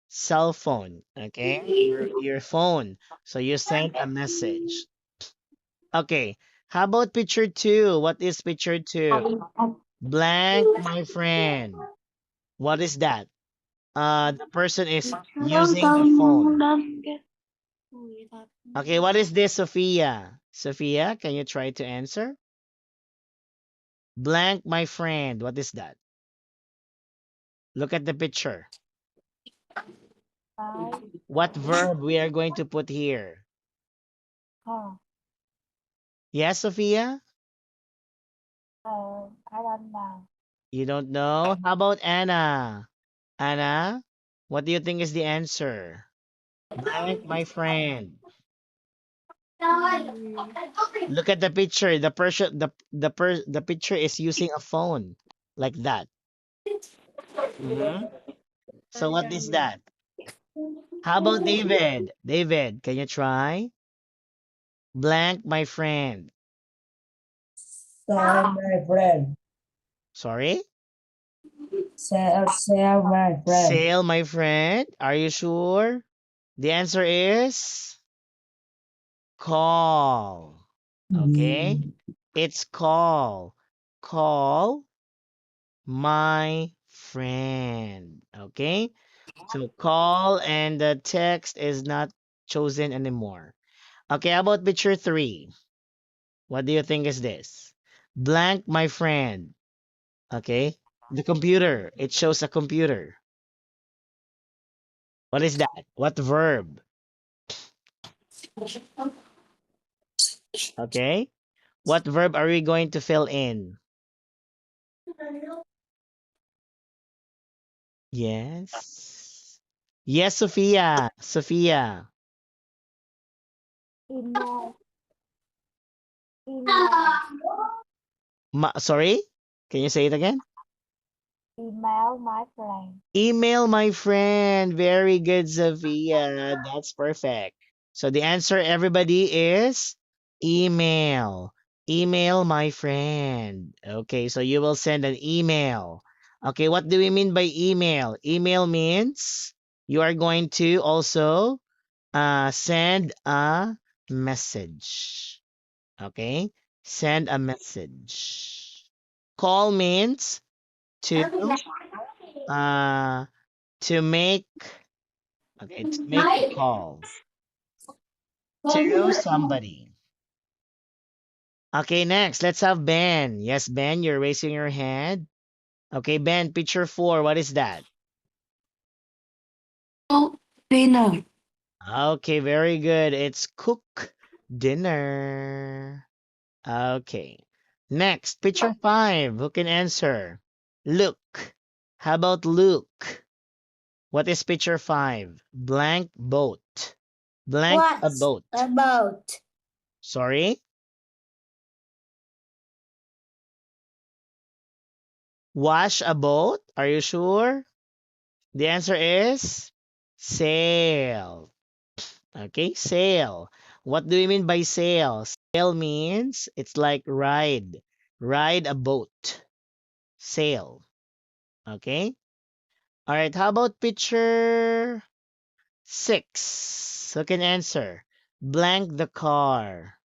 cell phone, okay? Your phone. So you send a message. Okay. How about picture 2? What is picture 2? Blank, my friend. What is that? The person is using the phone. Okay, what is this, Sophia? Sophia, can you try to answer? Blank, my friend. What is that? Look at the picture. I What verb we are going to put here? call. Yes, Sophia? I don't know. You don't know? How about Anna? Anna, what do you think is the answer? Blank, my friend. Look at the picture. The picture is using a phone like that. Mhm. So what is that? How about David? David, can you try? Blank, my friend. Sell my friend. Sorry? Sell my friend. Sale, my friend. Are you sure? The answer is call. Okay? It's call. Call my friend. Okay? So call and the text is not chosen anymore. Okay, how about picture 3? What do you think is this? Blank, my friend. Okay. The computer. It shows a computer. What is that? What verb? Okay. What verb are we going to fill in? Yes. Yes, Sophia. Sophia. Email. Email. Sorry? Can you say it again? Email my friend. Email my friend. Very good, Sophia. That's perfect. So the answer, everybody, is email. Email my friend. Okay, so you will send an email. Okay, what do we mean by email? Email means you are going to also send a message. Okay, send a message. Call means to uh to make to make a call to somebody. Okay, next, let's have Ben. Yes, Ben, you're raising your hand. Okay, Ben, picture 4, what is that? Dinner. Okay, very good. It's cook dinner. Okay. Next, picture 5. Who can answer? Look. How about Luke? What is picture 5? Blank boat. Blank a What boat. about? Sorry? Wash a boat? Are you sure? The answer is sail. Okay, sail. What do you mean by sail? Sail means it's like ride. Ride a boat. Sail. Okay? All right, how about picture 6? Who can answer? Blank the car.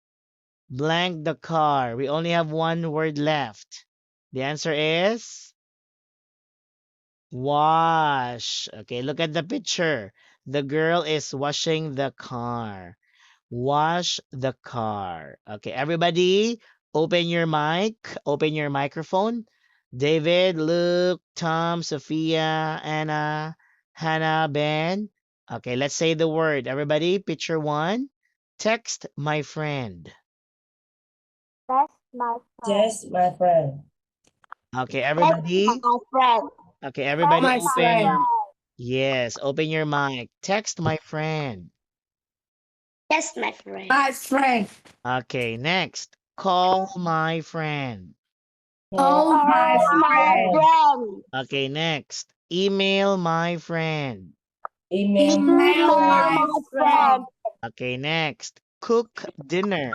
Blank the car. We only have one word left. The answer is wash. Okay, look at the picture. The girl is washing the car. Wash the car. Okay, everybody, open your mic, open your microphone. David, Luke, Tom, Sophia, Anna, Hannah, Ben. Okay, let's say the word. Everybody, picture 1. Text my friend. That's my friend. Yes, my friend. Okay, everybody. My friend. Okay, everybody My open friend. your Yes, open your mic. Text my friend. Yes, my friend. My friend. Okay, next. Call my friend. Oh, my friend. friend. Okay, next. Email my friend. Email Email my friend. Okay, next. Cook dinner.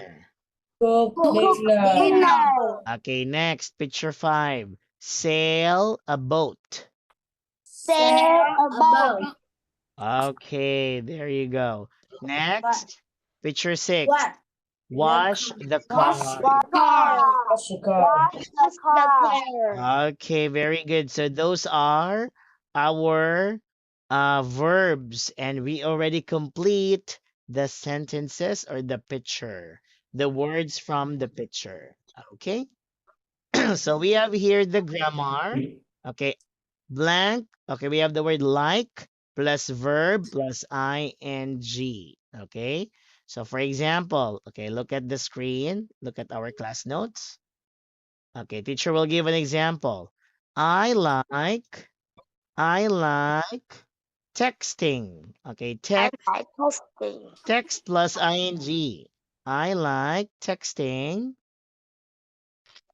cook dinner. Dinner. Okay, next. Picture 5. Sail a boat. Sail About. Okay, there you go. Next. Picture 6. What? Wash the Wash car. the car. Wash the car. The car. Okay, very good. So those are our verbs, and we already complete the sentences or the picture, the words from the picture. Okay, so we have here the grammar. Okay, blank. Okay, we have the word like plus verb plus ing. Okay, so for example, okay, look at the screen, look at our class notes. Okay, teacher will give an example. I like texting. Okay, text plus ing. I like texting.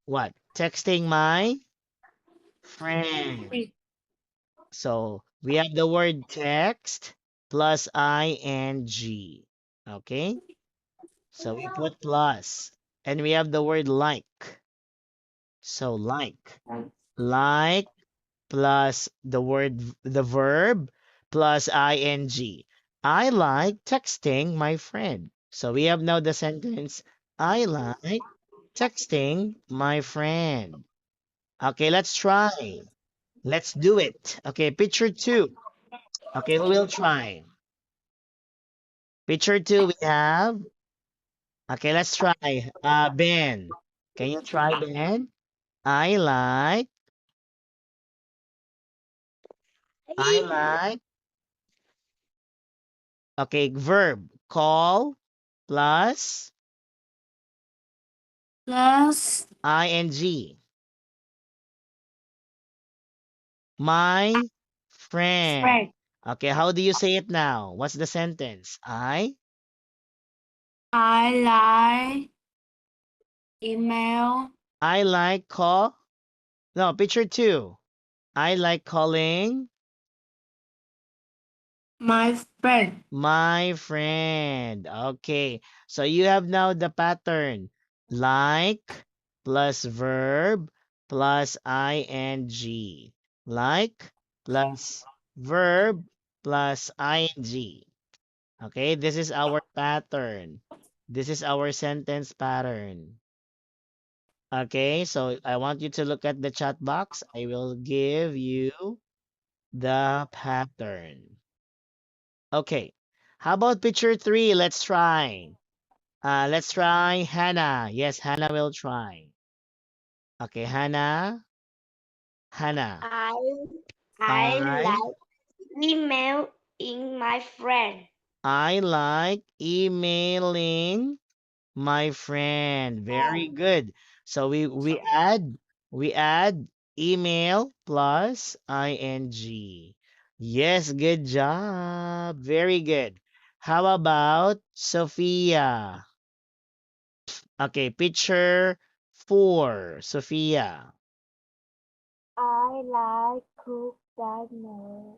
What? Texting my friend. So we have the word text plus ing. Okay, so we put plus, and we have the word like. So like plus the verb plus ing. I like texting my friend. So we have now the sentence, I like texting my friend. Okay, let's try. Let's do it. Okay, picture 2. Okay, we will try. Picture 2 we have. Okay, let's try. Ben. Can you try, Ben? I like I like. Okay, verb. Call plus Plus ing. My friend. friend. Okay, how do you say it now? What's the sentence? I like email I like call. No, picture 2. I like calling my friend. my friend. Okay, so you have now the pattern. Like plus verb plus ing. Like plus verb plus ing. Okay, this is our pattern. This is our sentence pattern. Okay, so I want you to look at the chat box. I will give you the pattern. Okay, how about picture 3? Let's try. Let's try Hannah. Yes, Hannah will try. Okay, Hannah. Hannah. I I like email in my friend. I like emailing my friend. Very good. So we add email plus ing. Yes, good job. Very good. How about Sophia? Okay, picture 4. Sophia. I like cook dinner.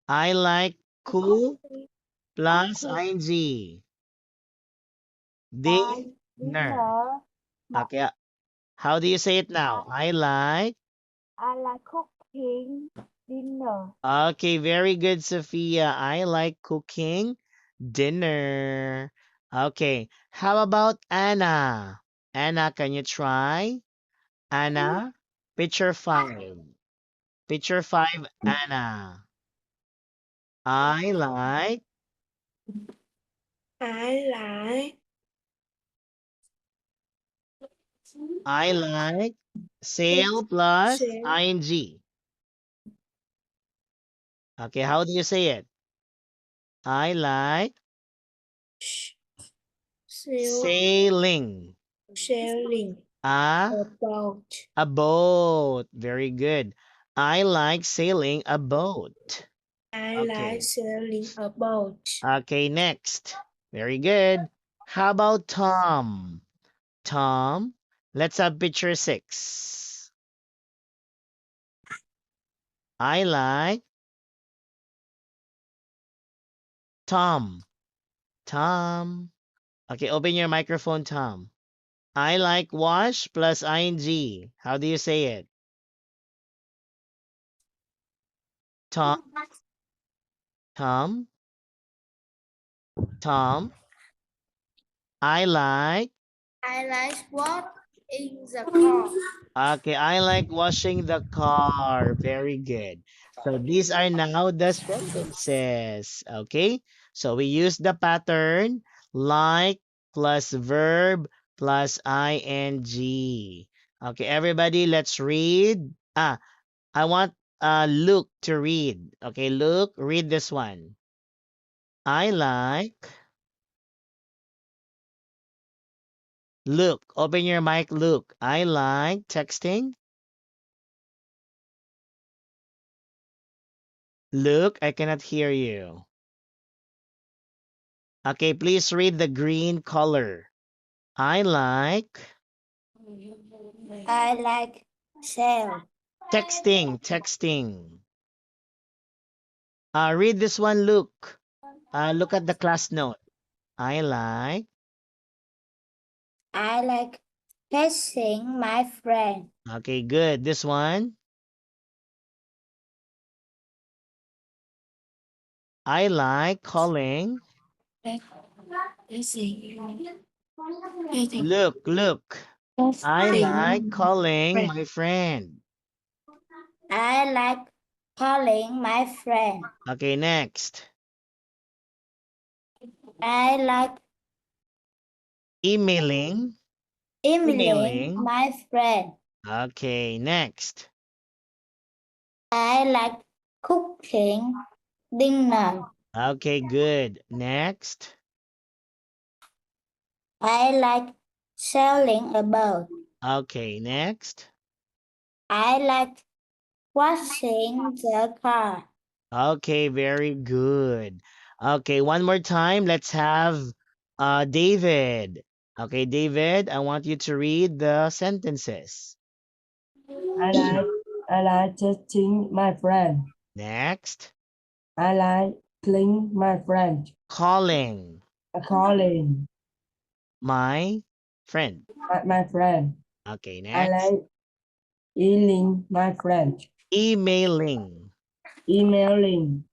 I like cool Cooking plus cooking ing. by Dinner. dinner. My, Okay, how do you say it now? I like. I like cooking dinner. Okay, very good, Sophia. I like cooking dinner. Okay, how about Anna? Anna, can you try? Anna, picture 5. Picture 5, Anna. I like. I like I like sail plus sail ing. Okay, how do you say it? I like sail sailing. sailing A about. a boat. Very good. I like sailing a boat. I like Okay. sailing about. Okay, next. Very good. How about Tom? Tom, let's have picture 6. I like Tom. Tom. Okay, open your microphone, Tom. I like wash plus ing. How do you say it? Tom, Tom, Tom. I like. I like what in the car. Okay, I like washing the car. Very good. So these are now the sentences. Okay, so we use the pattern like plus verb plus ing. Okay, everybody, let's read. I want Luke to read. Okay, Luke, read this one. I like. Luke, open your mic, Luke. I like texting. Luke, I cannot hear you. Okay, please read the green color. I like I like sail. texting. Read this one, Luke. Look at the class note. I like. I like kissing my friend. Okay, good. This one. I like calling. Look. I like calling my friend. I like calling my friend. Okay, next. I like Emailing. emailing my friend. Okay, next. I like cooking dinner. Okay, good. Next. I like sailing a boat. Okay, next. I like washing the car. Okay, very good. Okay, one more time. Let's have David. Okay, David, I want you to read the sentences. I like texting my friend. Next. I like calling my friend. Calling Calling my friend. my friend. Okay, I next. like emailing my friend. Emailing. Emailing.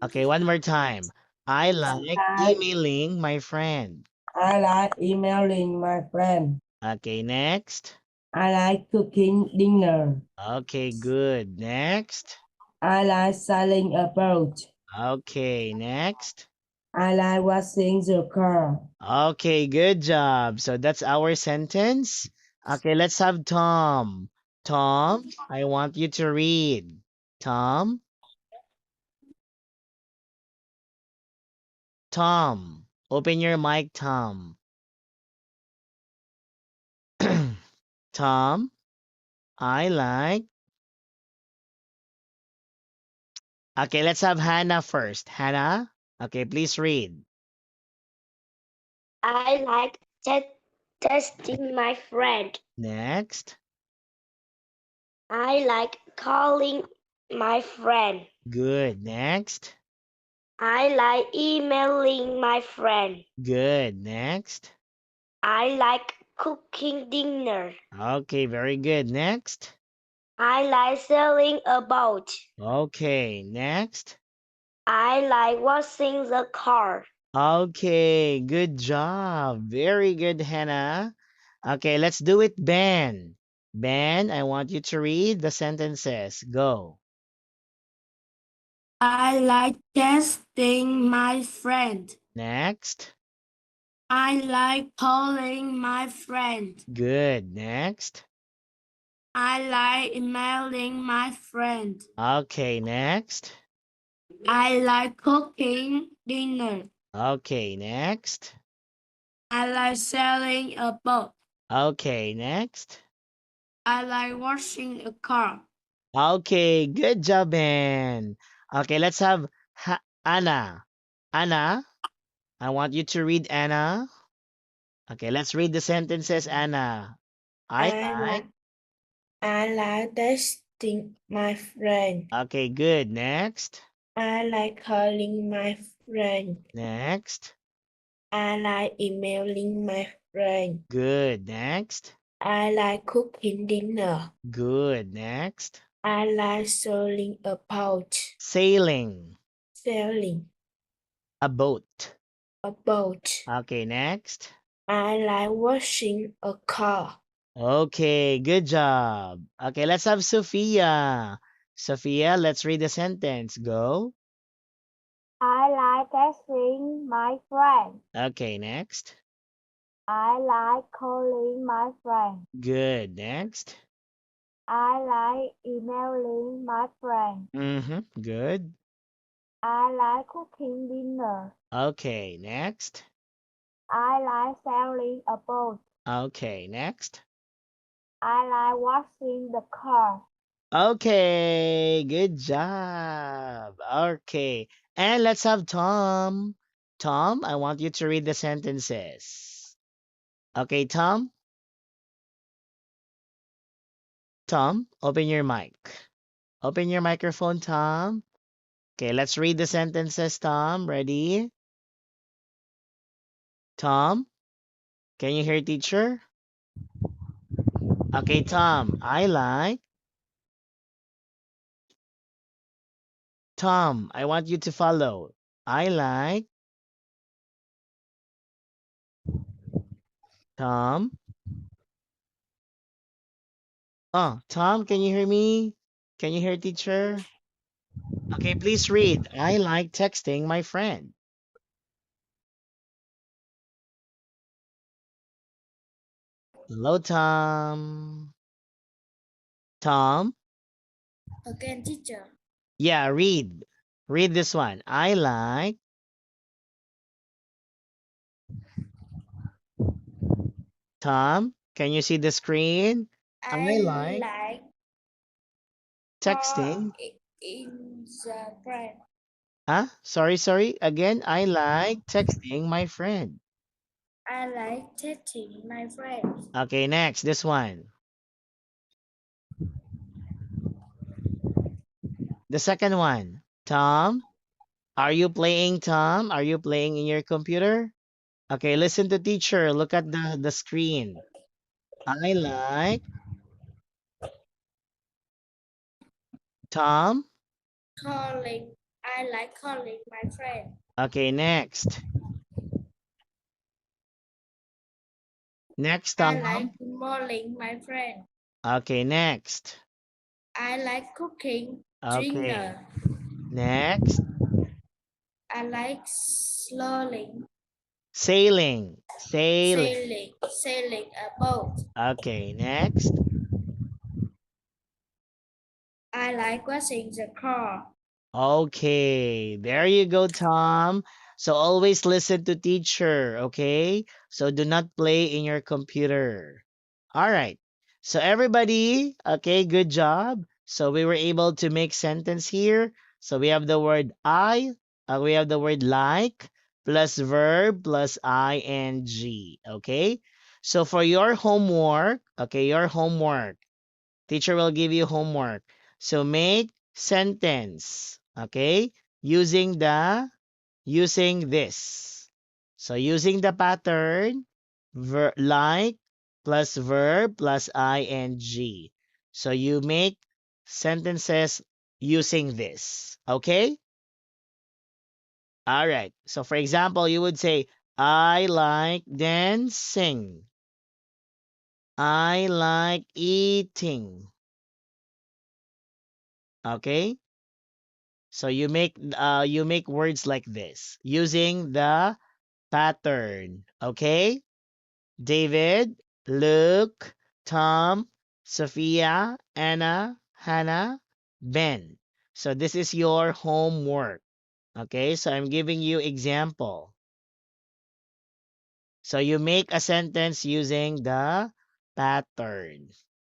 Okay, one more time. I like I, emailing my friend. I like emailing my friend. Okay, next. I like cooking dinner. Okay, good. Next. I like sailing a boat. Okay, next. I like washing the car. Okay, good job. So that's our sentence. Okay, let's have Tom. Tom, I want you to read. Tom. Tom, open your mic, Tom. Tom, I like. Okay, let's have Hannah first. Hannah, okay, please read. I like testing my friend. Next. I like calling my friend. Good. Next. I like emailing my friend. Good. Next. I like cooking dinner. Okay, very good. Next. I like sailing a boat. Okay, next. I like washing the car. Okay, good job. Very good, Hannah. Okay, let's do it, Ben. Ben, I want you to read the sentences. Go. I like testing my friend. Next. I like calling my friend. Good. Next. I like emailing my friend. Okay, next. I like cooking dinner. Okay, next. I like sailing a boat. Okay, next. I like washing a car. Okay, good job, Ben. Okay, let's have Anna. Anna, I want you to read Anna. Okay, let's read the sentences, Anna. I like testing my friend. Okay, good. Next. I like calling my friend. Next. I like emailing my friend. Good. Next. I like cooking dinner. Good. Next. I like sailing a boat. Sailing Sailing a boat. a boat. Okay, next. I like washing a car. Okay, good job. Okay, let's have Sophia. Sophia, let's read the sentence. Go. I like texting my friend. Okay, next. I like calling my friend. Good. Next. I like emailing my friend. Mm-hmm. Good. I like cooking dinner. Okay, next. I like sailing a boat. Okay, next. I like washing the car. Okay, good job. Okay, and let's have Tom. Tom, I want you to read the sentences. Okay, Tom. Tom, open your mic. Open your microphone, Tom. Okay, let's read the sentences, Tom. Ready? Tom, can you hear teacher? Okay, Tom, I like. Tom, I want you to follow. I like. Tom. Oh, Tom, can you hear me? Can you hear teacher? Okay, please read. I like texting my friend. Hello, Tom. Tom? Again, teacher. Yeah, read. Read this one. I like. Tom, can you see the screen? I like like texting. in the friend. Huh? Sorry. Again, I like texting my friend. I like texting my friends. Okay, next, this one. The second one. Tom, are you playing, Tom? Are you playing in your computer? Okay, listen to teacher. Look at the screen. I like Tom. Calling. I like calling my friend. Okay, next. Next, I Tom. like calling my friend. Okay, next. I like cooking Okay, dinner. next. I like sailing, Sailing. sailing a boat. Okay, next. I like washing the car. Okay, there you go, Tom. So always listen to teacher, okay? So do not play in your computer. All right. So everybody, okay, good job. So we were able to make sentence here. So we have the word we have the word like plus verb plus ing, okay? So for your homework, okay, your homework, teacher will give you homework. So make sentence, okay? Using this. So using the pattern like plus verb plus ing. So you make sentences using this, okay? All right. So for example, you would say I like dancing. I like eating. Okay? So you make words like this using the pattern. Okay? David, Luke, Tom, Sophia, Anna, Hannah, Ben. So this is your homework. Okay? So I'm giving you example. So you make a sentence using the pattern.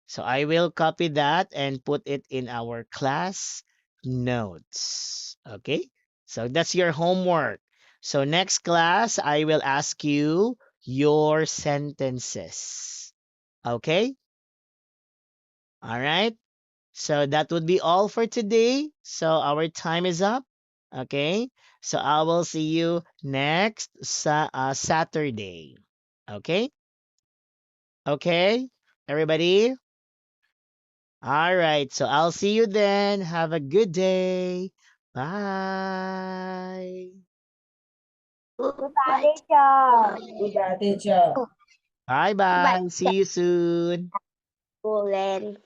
So I will copy that and put it in our class notes. Okay? So that's your homework. So next class, I will ask you your sentences. Okay? All right? So that would be all for today. So our time is up. Okay? So I will see you next Saturday. Okay? Okay? Everybody? All right. So I'll see you then. Have a good day. Bye. Goodbye, teacher. Goodbye, teacher. Bye bye. See you soon. Cô Lan.